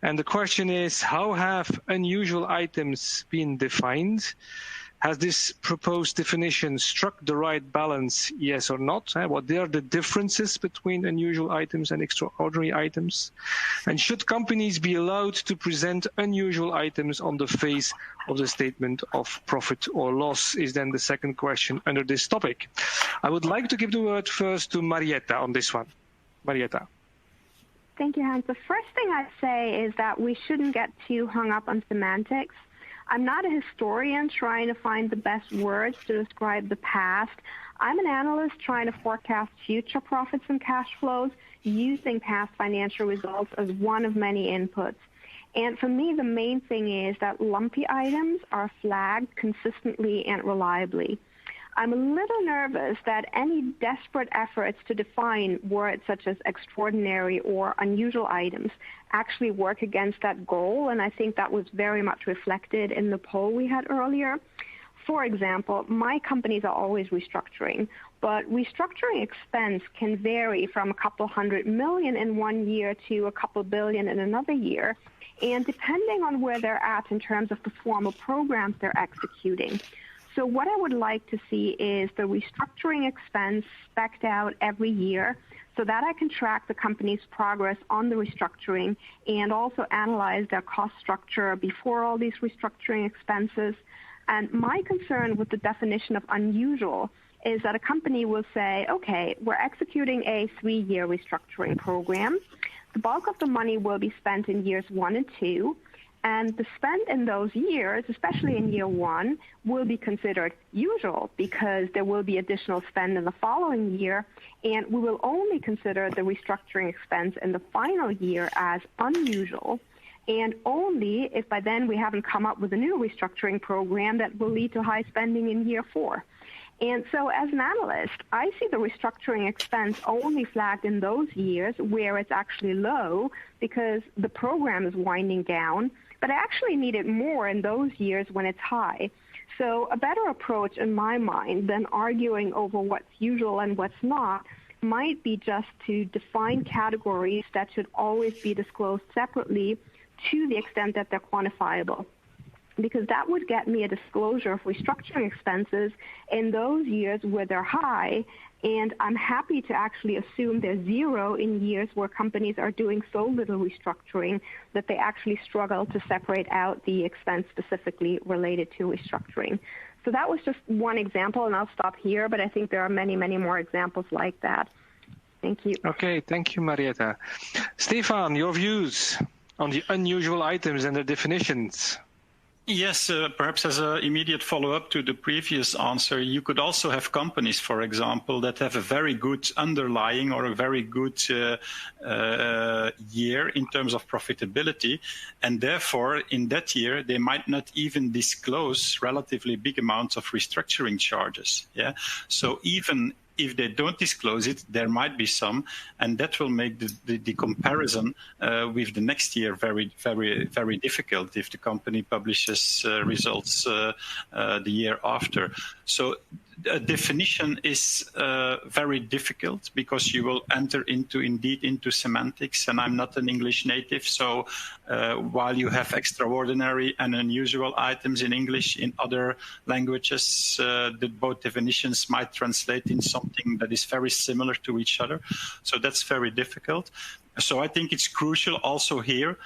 And the question is, how have unusual items been defined? Has this proposed definition struck the right balance, yes or not? What are the differences between unusual items and extraordinary items? And should companies be allowed to present unusual items on the face of the statement of profit or loss, is then the second question under this topic. I would like to give the word first to Marietta on this one. Marietta. Thank you, Hans. The first thing I'd say is that we shouldn't get too hung up on semantics. I'm not a historian trying to find the best words to describe the past. I'm an analyst trying to forecast future profits and cash flows using past financial results as one of many inputs. And for me, the main thing is that lumpy items are flagged consistently and reliably. I'm a little nervous that any desperate efforts to define words such as extraordinary or unusual items actually work against that goal, and I think that was very much reflected in the poll we had earlier. For example, my companies are always restructuring, but restructuring expense can vary from a couple $100 million in one year to a couple billion in another year, and depending on where they're at in terms of the formal programs they're executing. So what I would like to see is the restructuring expense spec'd out every year so that I can track the company's progress on the restructuring and also analyze their cost structure before all these restructuring expenses. And my concern with the definition of unusual is that a company will say, okay, we're executing a 3-year restructuring program. The bulk of the money will be spent in years 1 and 2. And the spend in those years, especially in year 1, will be considered usual because there will be additional spend in the following year, and we will only consider the restructuring expense in the final year as unusual, and only if by then we haven't come up with a new restructuring program that will lead to high spending in year 4. And so as an analyst, I see the restructuring expense only flagged in those years where it's actually low because the program is winding down, but I actually need it more in those years when it's high. So a better approach in my mind than arguing over what's usual and what's not might be just to define categories that should always be disclosed separately to the extent that they're quantifiable, because that would get me a disclosure of restructuring expenses in those years where they're high, and I'm happy to actually assume they're zero in years where companies are doing so little restructuring that they actually struggle to separate out the expense specifically related to restructuring. So that was just one example, and I'll stop here, but I think there are many, many more examples like that. Thank you. Okay, thank you, Marietta. Stefaan, your views on the unusual items and their definitions. Yes, perhaps as an immediate follow-up to the previous answer, you could also have companies, for example, that have a very good underlying or a very good year in terms of profitability, and therefore in that year they might not even disclose relatively big amounts of restructuring charges. Yeah, so even if they don't disclose it, there might be some, and that will make the comparison with the next year very, very, very difficult if the company publishes results the year after. So a definition is very difficult because you will enter into semantics, and I'm not an English native, so while you have extraordinary and unusual items in English, in other languages both definitions might translate in something that is very similar to each other, so that's very difficult. So I think it's crucial also here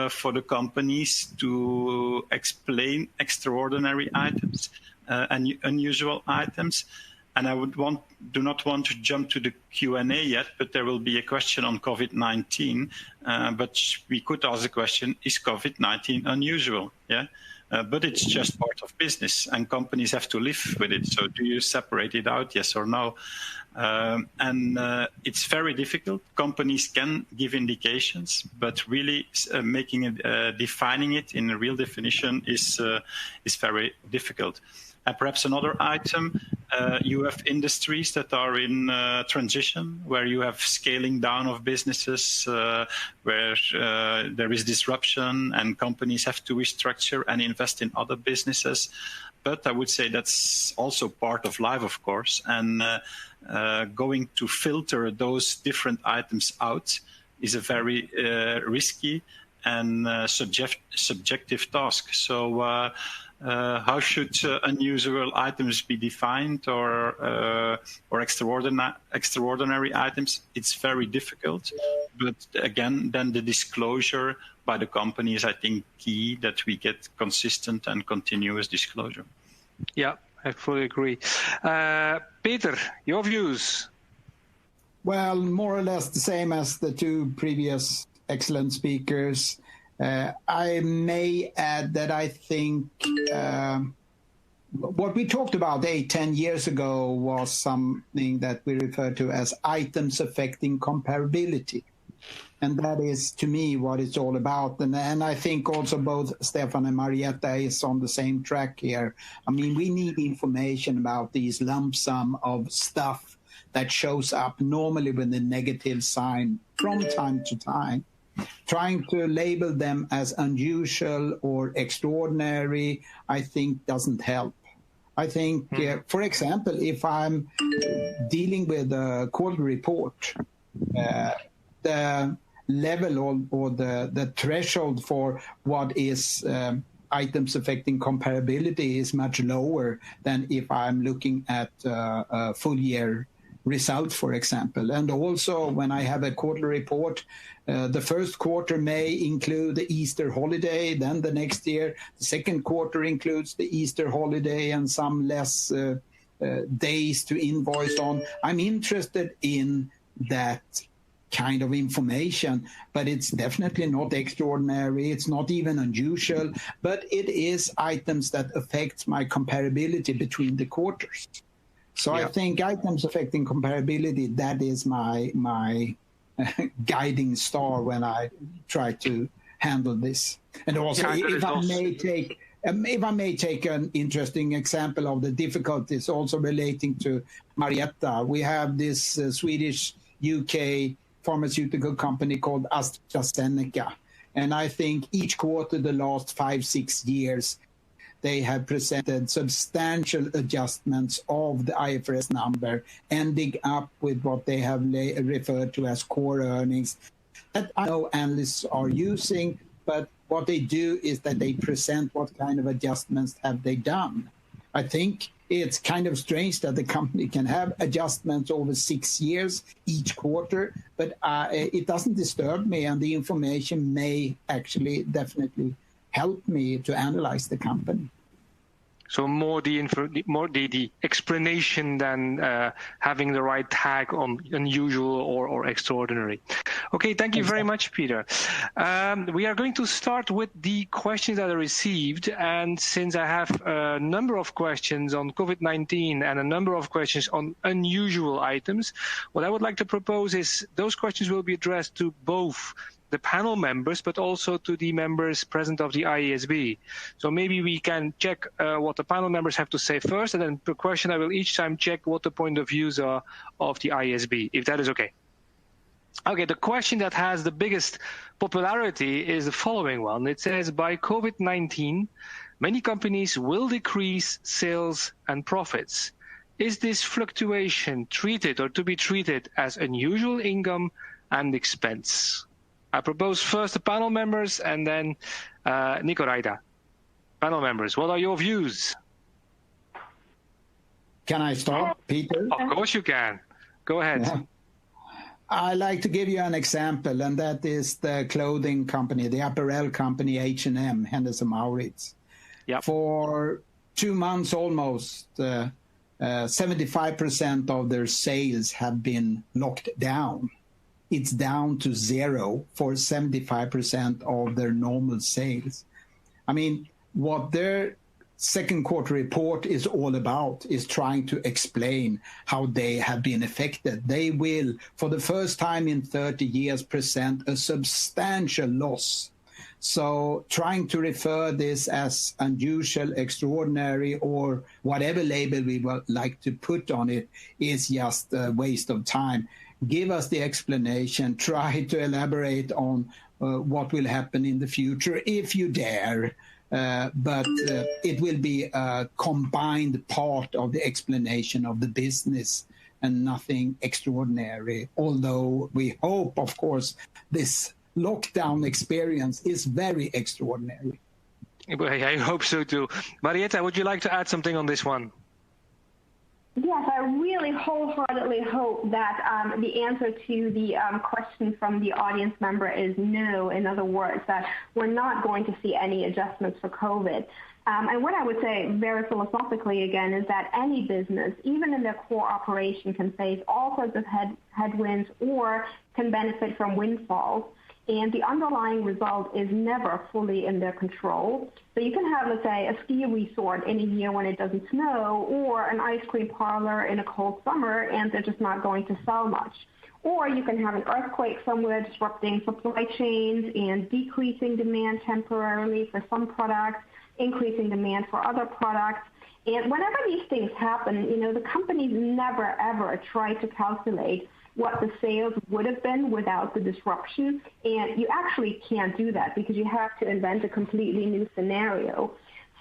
for the companies to explain extraordinary items and unusual items. And I do not want to jump to the Q&A yet, but there will be a question on COVID-19. But we could ask the question, is COVID-19 unusual? Yeah. But it's just part of business, and companies have to live with it. So do you separate it out, yes or no? And it's very difficult. Companies can give indications, but really making it, defining it in a real definition is very difficult. And perhaps another item, you have industries that are in transition, where you have scaling down of businesses, where there is disruption and companies have to restructure and invest in other businesses. But I would say that's also part of life, of course, and going to filter those different items out is a very risky and subjective task. So how should unusual items be defined, or extraordinary items? It's very difficult. But again, then the disclosure by the company is, I think, key, that we get consistent and continuous disclosure. Yeah, I fully agree. Peter, your views? Well, more or less the same as the two previous excellent speakers. I may add that I think what we talked about 8-10 years ago was something that we refer to as items affecting comparability. And that is, to me, what it's all about. And I think also both Stefaan and Marietta is on the same track here. I mean, we need information about these lump sum of stuff that shows up normally with a negative sign from time to time. Trying to label them as unusual or extraordinary, I think, doesn't help. I think, for example, if I'm dealing with a quarterly report, the level or the threshold for what is items affecting comparability is much lower than if I'm looking at a full year result, for example. And also when I have a quarterly report, the first quarter may include the Easter holiday, then the next year the second quarter includes the Easter holiday and some less days to invoice on. I'm interested in that kind of information, but it's definitely not extraordinary. It's not even unusual, but it is items that affect my comparability between the quarters. So I think items affecting comparability, that is my guiding star when I try to handle this. And also, if I may take an interesting example of the difficulties also relating to Marietta, we have this Swedish UK pharmaceutical company called AstraZeneca. And I think each quarter the last 5-6 years, they have presented substantial adjustments of the IFRS number, ending up with what they have referred to as core earnings that I know analysts are using, but what they do is that they present what kind of adjustments have they done. I think it's kind of strange that the company can have adjustments over 6 years each quarter, but it doesn't disturb me, and the information may actually definitely help me to analyze the company. So more the explanation than having the right tag on unusual or extraordinary. Okay, thank you very much, Peter. We are going to start with the questions that are received. And since I have a number of questions on COVID-19 and a number of questions on unusual items, what I would like to propose is those questions will be addressed to both the panel members, but also to the members present of the IASB. So maybe we can check what the panel members have to say first, and then per question I will each time check what the point of views are of the IASB, if that is okay. Okay, the question that has the biggest popularity is the following one. It says, by COVID-19, many companies will decrease sales and profits. Is this fluctuation treated or to be treated as unusual income and expense? I propose first the panel members and then Nico Aida. Panel members, what are your views? Can I start, Peter? Of course you can. Go ahead. Yeah. I like to give you an example, and that is the clothing company, the apparel company H&M, Hennes & Mauritz. Yep. For 2 months almost, 75% of their sales have been locked down. It's down to zero for 75% of their normal sales. I mean, what their second quarter report is all about is trying to explain how they have been affected. They will, for the first time in 30 years, present a substantial loss. So trying to refer this as unusual, extraordinary, or whatever label we would like to put on it is just a waste of time. Give us the explanation. Try to elaborate on what will happen in the future, if you dare. But it will be a combined part of the explanation of the business and nothing extraordinary. Although we hope, of course, this lockdown experience is very extraordinary. I hope so too. Marietta, would you like to add something on this one? Yes, I really wholeheartedly hope that the answer to the question from the audience member is no. In other words, that we're not going to see any adjustments for COVID. And what I would say very philosophically again is that any business, even in their core operation, can face all sorts of headwinds or can benefit from windfalls. And the underlying result is never fully in their control. So you can have, let's say, a ski resort in a year when it doesn't snow, or an ice cream parlor in a cold summer, and they're just not going to sell much. Or you can have an earthquake somewhere disrupting supply chains and decreasing demand temporarily for some products, increasing demand for other products. And whenever these things happen, the companies never, ever try to calculate what the sales would have been without the disruption. And you actually can't do that because you have to invent a completely new scenario.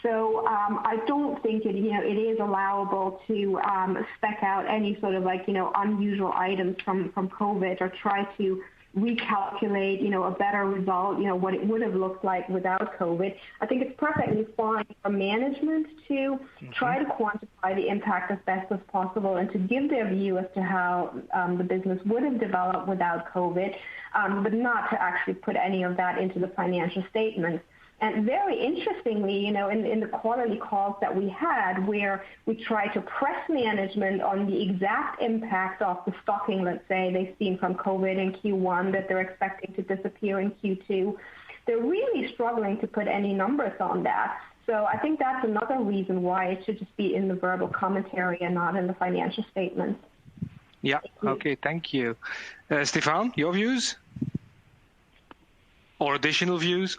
So I don't think it is allowable to spec out any sort of unusual items from COVID or try to recalculate, a better result, what it would have looked like without COVID. I think it's perfectly fine for management to try to quantify the impact as best as possible and to give their view as to how the business would have developed without COVID, but not to actually put any of that into the financial statements. And very interestingly, in the quarterly calls that we had where we tried to press management on the exact impact of the stocking, let's say, they've seen from COVID in Q1 that they're expecting to disappear in Q2, they're really struggling to put any numbers on that. So I think that's another reason why it should just be in the verbal commentary and not in the financial statements. Yeah, okay, thank you. Stefaan, your views? Or additional views?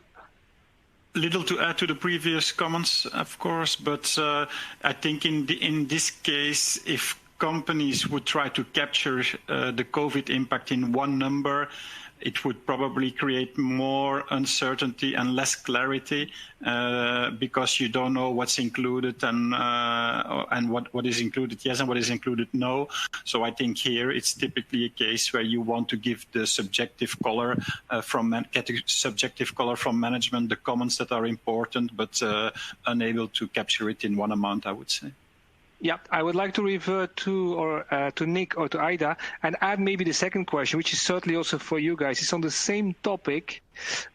Little to add to the previous comments, of course, but I think in this case, if companies would try to capture the COVID impact in one number, it would probably create more uncertainty and less clarity because you don't know what's included and what is included yes and what is included no. So I think here it's typically a case where you want to give the subjective color get a subjective color from management, the comments that are important, but unable to capture it in one amount, I would say. Yeah, I would like to refer to Nick or to Aida and add maybe the second question, which is certainly also for you guys. It's on the same topic,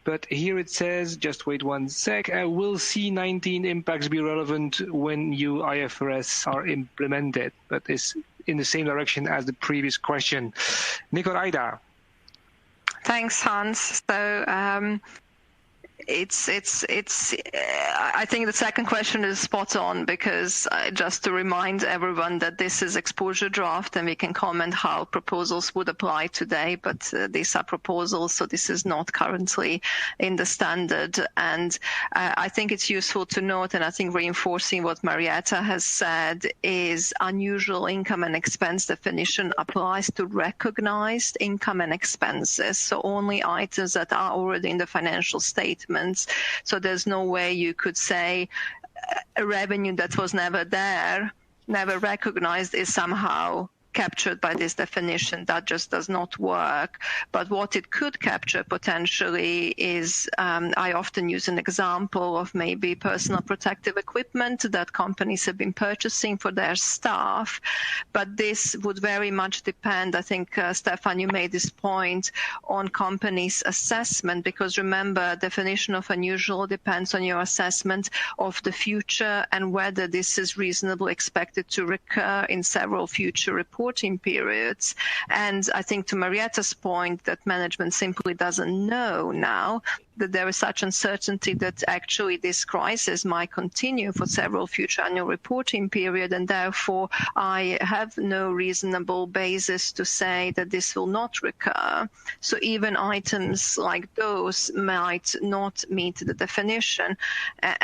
but here it says, just wait one sec, will C19 impacts be relevant when new IFRS are implemented? But it's in the same direction as the previous question. Nick or Aida? Thanks, Hans. So I think the second question is spot on because just to remind everyone that this is exposure draft and we can comment how proposals would apply today, but these are proposals, so this is not currently in the standard. And I think it's useful to note, and I think reinforcing what Marietta has said, is unusual income and expense definition applies to recognized income and expenses, so only items that are already in the financial statement. So there's no way you could say a revenue that was never there, never recognized, is somehow captured by this definition. That just does not work. But what it could capture potentially is, I often use an example of maybe personal protective equipment that companies have been purchasing for their staff. But this would very much depend, I think, Stefaan, you made this point, on companies' assessment, because remember, definition of unusual depends on your assessment of the future and whether this is reasonably expected to recur in several future reporting periods. And I think to Marietta's point that management simply doesn't know now, that there is such uncertainty that actually this crisis might continue for several future annual reporting period, and therefore I have no reasonable basis to say that this will not recur. So even items like those might not meet the definition.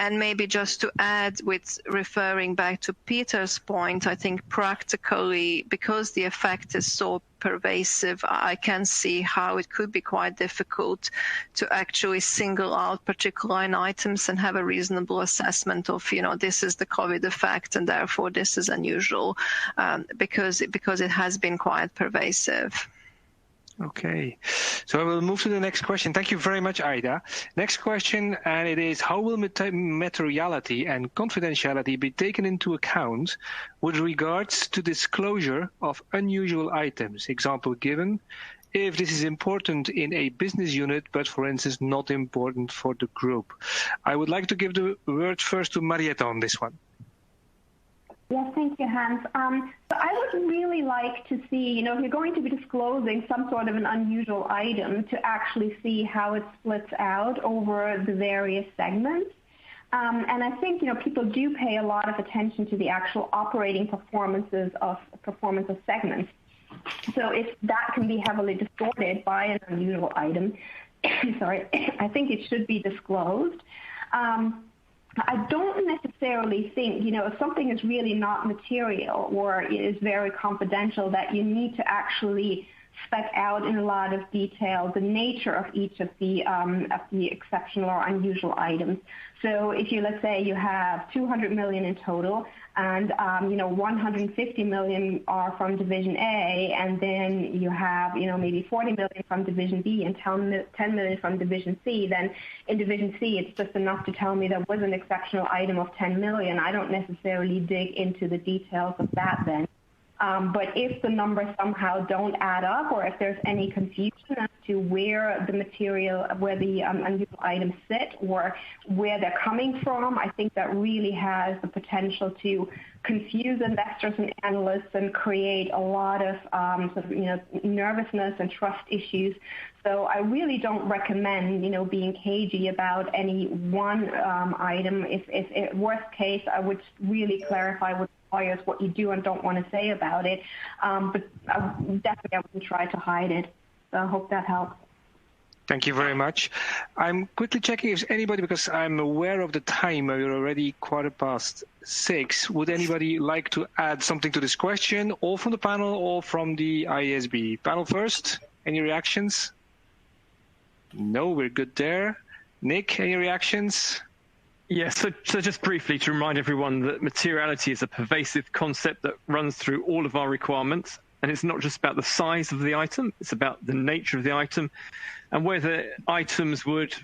And maybe just to add, with referring back to Peter's point, I think practically, because the effect is so pervasive, I can see how it could be quite difficult to actually single out particular line items and have a reasonable assessment of, this is the COVID effect and therefore this is unusual, because it has been quite pervasive. Okay, so I will move to the next question. Thank you very much, Aida. Next question, and it is, how will materiality and confidentiality be taken into account with regards to disclosure of unusual items? Example given, if this is important in a business unit, but for instance, not important for the group. I would like to give the word first to Marietta on this one. Yes, thank you, Hans. So I would really like to see, if you're going to be disclosing some sort of an unusual item, to actually see how it splits out over the various segments. And I think, people do pay a lot of attention to the actual operating performance of segments. So if that can be heavily distorted by an unusual item, I think it should be disclosed. I don't necessarily think, if something is really not material or is very confidential, that you need to actually spec out in a lot of detail the nature of each of the exceptional or unusual items. So if let's say you have 200 million in total, and 150 million are from Division A, and then you have maybe 40 million from Division B and 10 million from Division C, then in Division C it's just enough to tell me there was an exceptional item of 10 million. I don't necessarily dig into the details of that then. But if the numbers somehow don't add up, or if there's any confusion as to where the unusual items sit or where they're coming from, I think that really has the potential to confuse investors and analysts and create a lot of nervousness and trust issues. So I really don't recommend, being cagey about any one item. If worst case, I would really clarify with lawyers what you do and don't want to say about it. But definitely I wouldn't try to hide it. So I hope that helps. Thank you very much. I'm quickly checking if anybody, because I'm aware of the time, we're already 6:15. Would anybody like to add something to this question, or from the panel or from the IASB? Panel first, any reactions? No, we're good there. Nick, any reactions? Yes, so just briefly to remind everyone that materiality is a pervasive concept that runs through all of our requirements. And it's not just about the size of the item, it's about the nature of the item and whether items would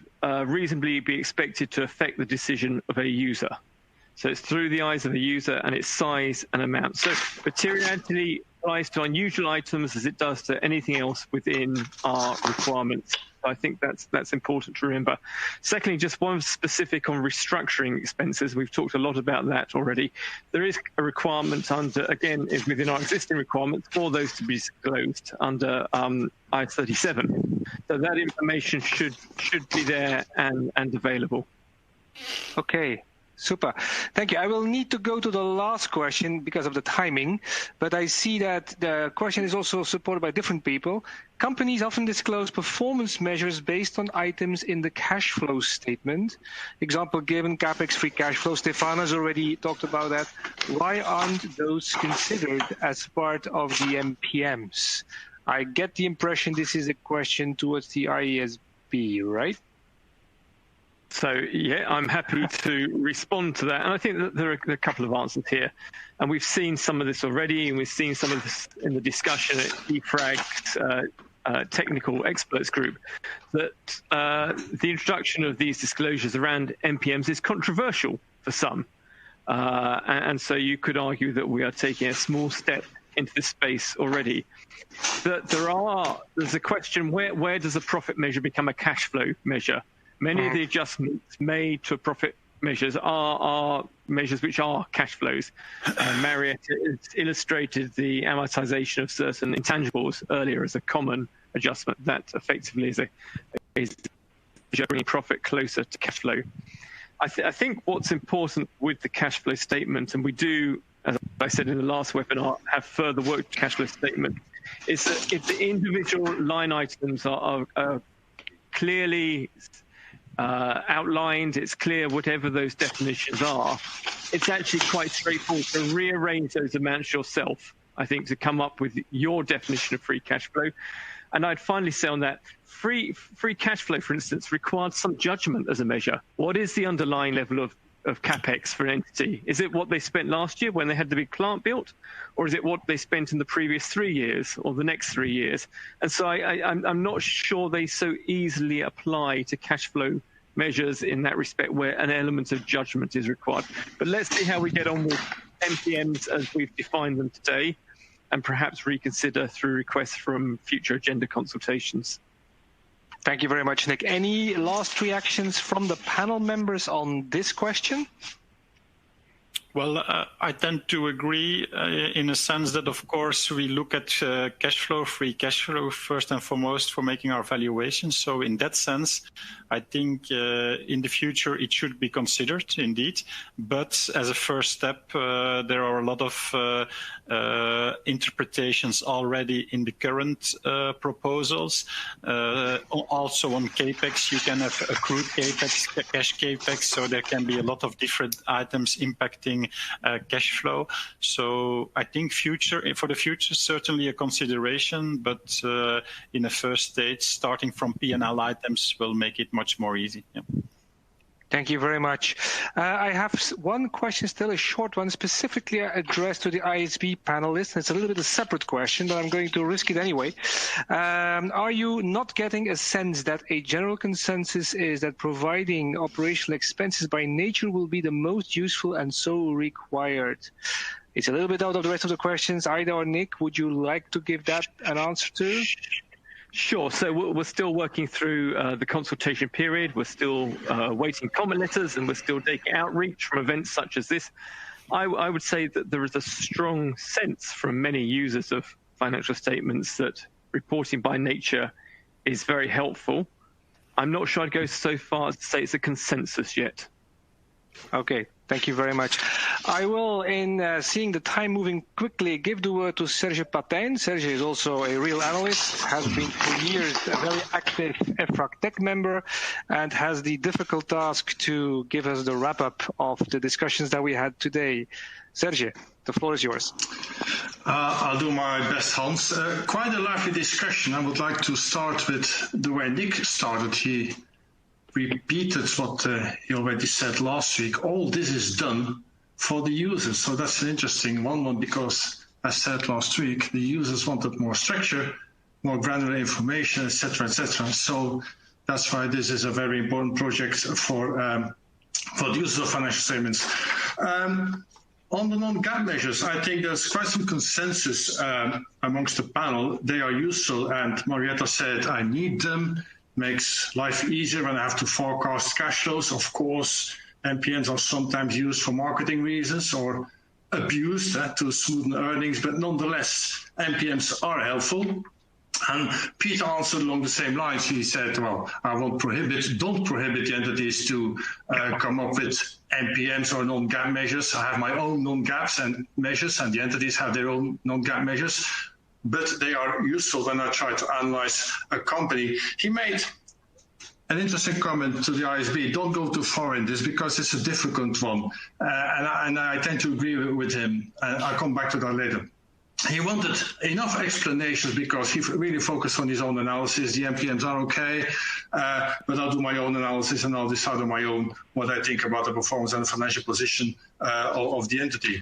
reasonably be expected to affect the decision of a user. So it's through the eyes of the user and its size and amount. So materiality applies to unusual items as it does to anything else within our requirements. I think that's important to remember. Secondly, just one specific on restructuring expenses. We've talked a lot about that already. There is a requirement within our existing requirements for those to be disclosed under I-37. So that information should be there and available. Okay. Super. Thank you. I will need to go to the last question because of the timing, but I see that the question is also supported by different people. Companies often disclose performance measures based on items in the cash flow statement. Example given, CapEx, free cash flow. Stefaan has already talked about that. Why aren't those considered as part of the MPMs? I get the impression this is a question towards the IASB, right? So, yeah, I'm happy to respond to that. And I think that there are a couple of answers here. And we've seen some of this already, and we've seen some of this in the discussion at EFRAG's technical experts group, that the introduction of these disclosures around MPMs is controversial for some. And so you could argue that we are taking a small step into this space already. But there's a question, where does a profit measure become a cash flow measure? Many of the adjustments made to profit measures are measures which are cash flows. Marietta has illustrated the amortization of certain intangibles earlier as a common adjustment that effectively is bringing profit closer to cash flow. I think what's important with the cash flow statement, and we do, as I said in the last webinar, have further work to cash flow statement, is that if the individual line items are clearly outlined, it's clear whatever those definitions are, it's actually quite straightforward to rearrange those amounts yourself, I think, to come up with your definition of free cash flow. And I'd finally say on that, free cash flow, for instance, required some judgment as a measure. What is the underlying level of capex for an entity? Is it what they spent last year when they had the big plant built, or is it what they spent in the previous 3 years or the next 3 years? And so I'm not sure they so easily apply to cash flow measures in that respect, where an element of judgment is required. But let's see how we get on with MPMs as we've defined them today, and perhaps reconsider through requests from future agenda consultations. Thank you very much, Nick. Any last reactions from the panel members on this question? Well, I tend to agree in a sense that, of course, we look at cash flow, free cash flow, first and foremost for making our valuations. So in that sense, I think in the future it should be considered, indeed. But as a first step, there are a lot of interpretations already in the current proposals. Also on CAPEX, you can have accrued CAPEX, cash CAPEX, so there can be a lot of different items impacting cash flow. So I think for the future, certainly a consideration, but in a first stage, starting from P&L items will make it much more easy. Yeah. Thank you very much. I have one question, still a short one, specifically addressed to the IASB panelists. It's a little bit a separate question, but I'm going to risk it anyway. Are you not getting a sense that a general consensus is that providing operational expenses by nature will be the most useful and so required? It's a little bit out of the rest of the questions. Aida or Nick, would you like to give that an answer to? Sure. So we're still working through the consultation period. We're still waiting comment letters, and we're still taking outreach from events such as this. I would say that there is a strong sense from many users of financial statements that reporting by nature is very helpful. I'm not sure I'd go so far as to say it's a consensus yet. Okay. Thank you very much. I will, in seeing the time moving quickly, give the word to Serge Pattyn. Serge is also a real analyst, has been for years a very active EFRAG Tech member, and has the difficult task to give us the wrap-up of the discussions that we had today. Serge, the floor is yours. I'll do my best, Hans. Quite a lively discussion. I would like to start with the way Nick started. He repeated what he already said last week. All this is done for the users. So that's an interesting one because, as said last week, the users wanted more structure, more granular information, etc., etc. So that's why this is a very important project for the users of financial statements. On the non-GAAP measures, I think there's quite some consensus amongst the panel. They are useful, and Marietta said, I need them. Makes life easier when I have to forecast cash flows. Of course, MPMs are sometimes used for marketing reasons or abused to smoothen earnings, but nonetheless, MPMs are helpful. And Peter answered along the same lines. He said, well, I don't prohibit the entities to come up with MPMs or non-GAAP measures. I have my own non-GAAPs and measures, and the entities have their own non-GAAP measures. But they are useful when I try to analyze a company. He made an interesting comment to the IASB. Don't go too far in this because it's a difficult one. And I tend to agree with him. I'll come back to that later. he wanted enough explanations because he really focused on his own analysis. The MPMs are okay, but I'll do my own analysis and I'll decide on my own what I think about the performance and the financial position of the entity.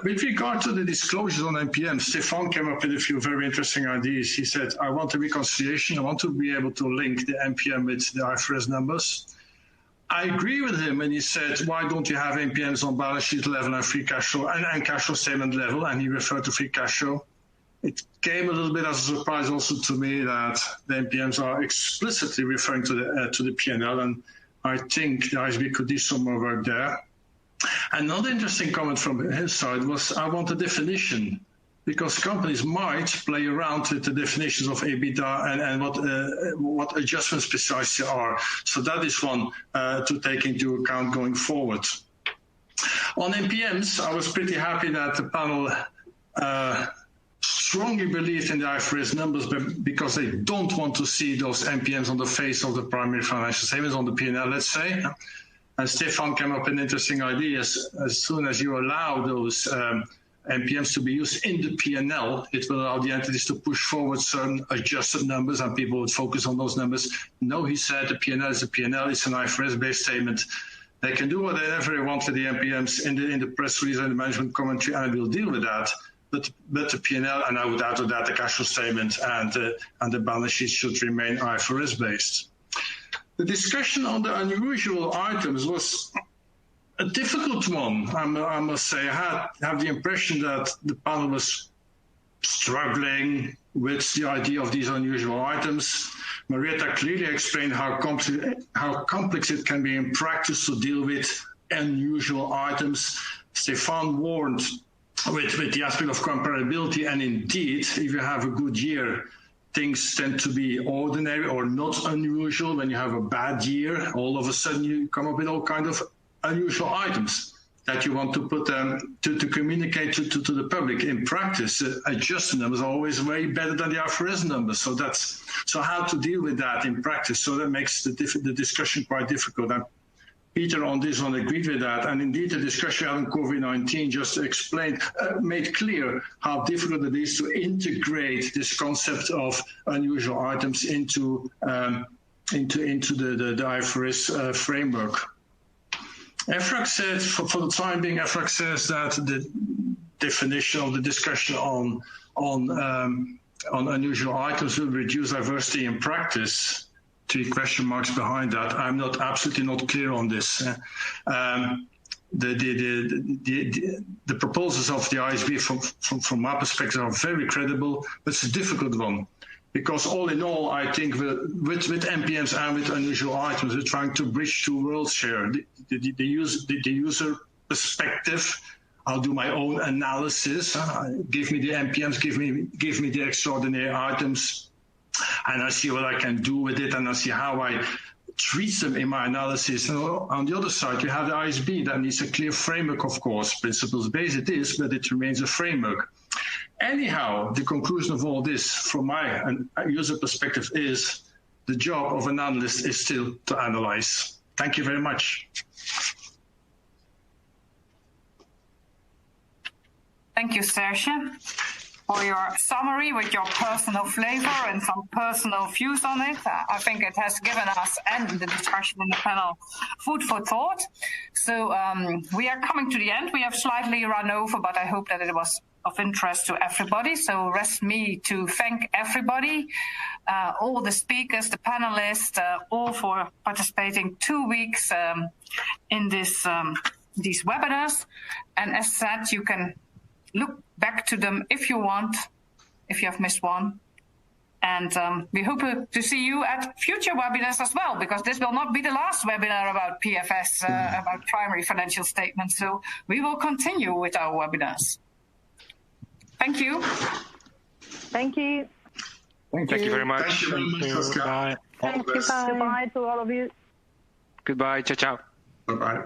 With regard to the disclosures on MPM, Stefaan came up with a few very interesting ideas. He said, I want a reconciliation. I want to be able to link the MPM with the IFRS numbers. I agree with him, and he said, why don't you have MPMs on balance sheet level and free cash flow and cash flow statement level? And he referred to free cash flow. It came a little bit as a surprise also to me that the MPMs are explicitly referring to the P&L, and I think the IASB could do some more work there. Another interesting comment from his side was, I want a definition, because companies might play around with the definitions of EBITDA and what adjustments precisely are. So that is one to take into account going forward. On MPMs, I was pretty happy that the panel strongly believed in the IFRS numbers because they don't want to see those MPMs on the face of the primary financial statements, on the P&L, let's say. And Stefaan came up with an interesting idea. As soon as you allow those MPMs to be used in the P&L, it will allow the entities to push forward certain adjusted numbers, and people would focus on those numbers. No, he said the P&L is a P&L, it's an IFRS-based statement. They can do whatever they want with the MPMs in the press release and the management commentary, and we'll deal with that. But the P&L, and I would add to that the cash flow statement and the balance sheet should remain IFRS-based. The discussion on the unusual items was a difficult one, I must say. I have the impression that the panel was struggling with the idea of these unusual items. Marietta clearly explained how complex it can be in practice to deal with unusual items. Stefaan warned with the aspect of comparability, and indeed, if you have a good year, things tend to be ordinary or not unusual. When you have a bad year, all of a sudden you come up with all kinds of unusual items that you want to put to communicate to the public. In practice, adjusted numbers are always way better than the IFRS numbers. So how to deal with that in practice? So that makes the discussion quite difficult. And Peter on this one agreed with that, and indeed the discussion on COVID-19 just made clear how difficult it is to integrate this concept of unusual items into the IFRS framework. EFRAG said, for the time being, EFRAG says that the definition of the discussion on unusual items will reduce diversity in practice. 3 question marks behind that. I'm absolutely not clear on this. The proposals of the IASB from my perspective are very credible, but it's a difficult one. Because all in all, I think with MPMs and with unusual items, we're trying to bridge 2 worlds here. The user perspective, I'll do my own analysis. Give me the MPMs, give me the extraordinary items, and I see what I can do with it, and I see how I treat them in my analysis. And on the other side, you have the IASB that needs a clear framework, of course. Principles-based it is, but it remains a framework. Anyhow, the conclusion of all this, from my user perspective, is the job of an analyst is still to analyze. Thank you very much. Thank you, Serge, for your summary with your personal flavor and some personal views on it. I think it has given us and the discussion in the panel food for thought. So we are coming to the end. We have slightly run over, but I hope that it was of interest to everybody. So rest me to thank everybody, all the speakers, the panelists, all for participating 2 weeks in these webinars. And as said, you can look back to them if you want, if you have missed one. And we hope to see you at future webinars as well, because this will not be the last webinar about PFS, about primary financial statements. So we will continue with our webinars. Thank you. Thank you. Thank you very much. Thank you very much, Saskia. Thank you. Bye. Goodbye to all of you. Goodbye. Ciao, ciao. Bye-bye.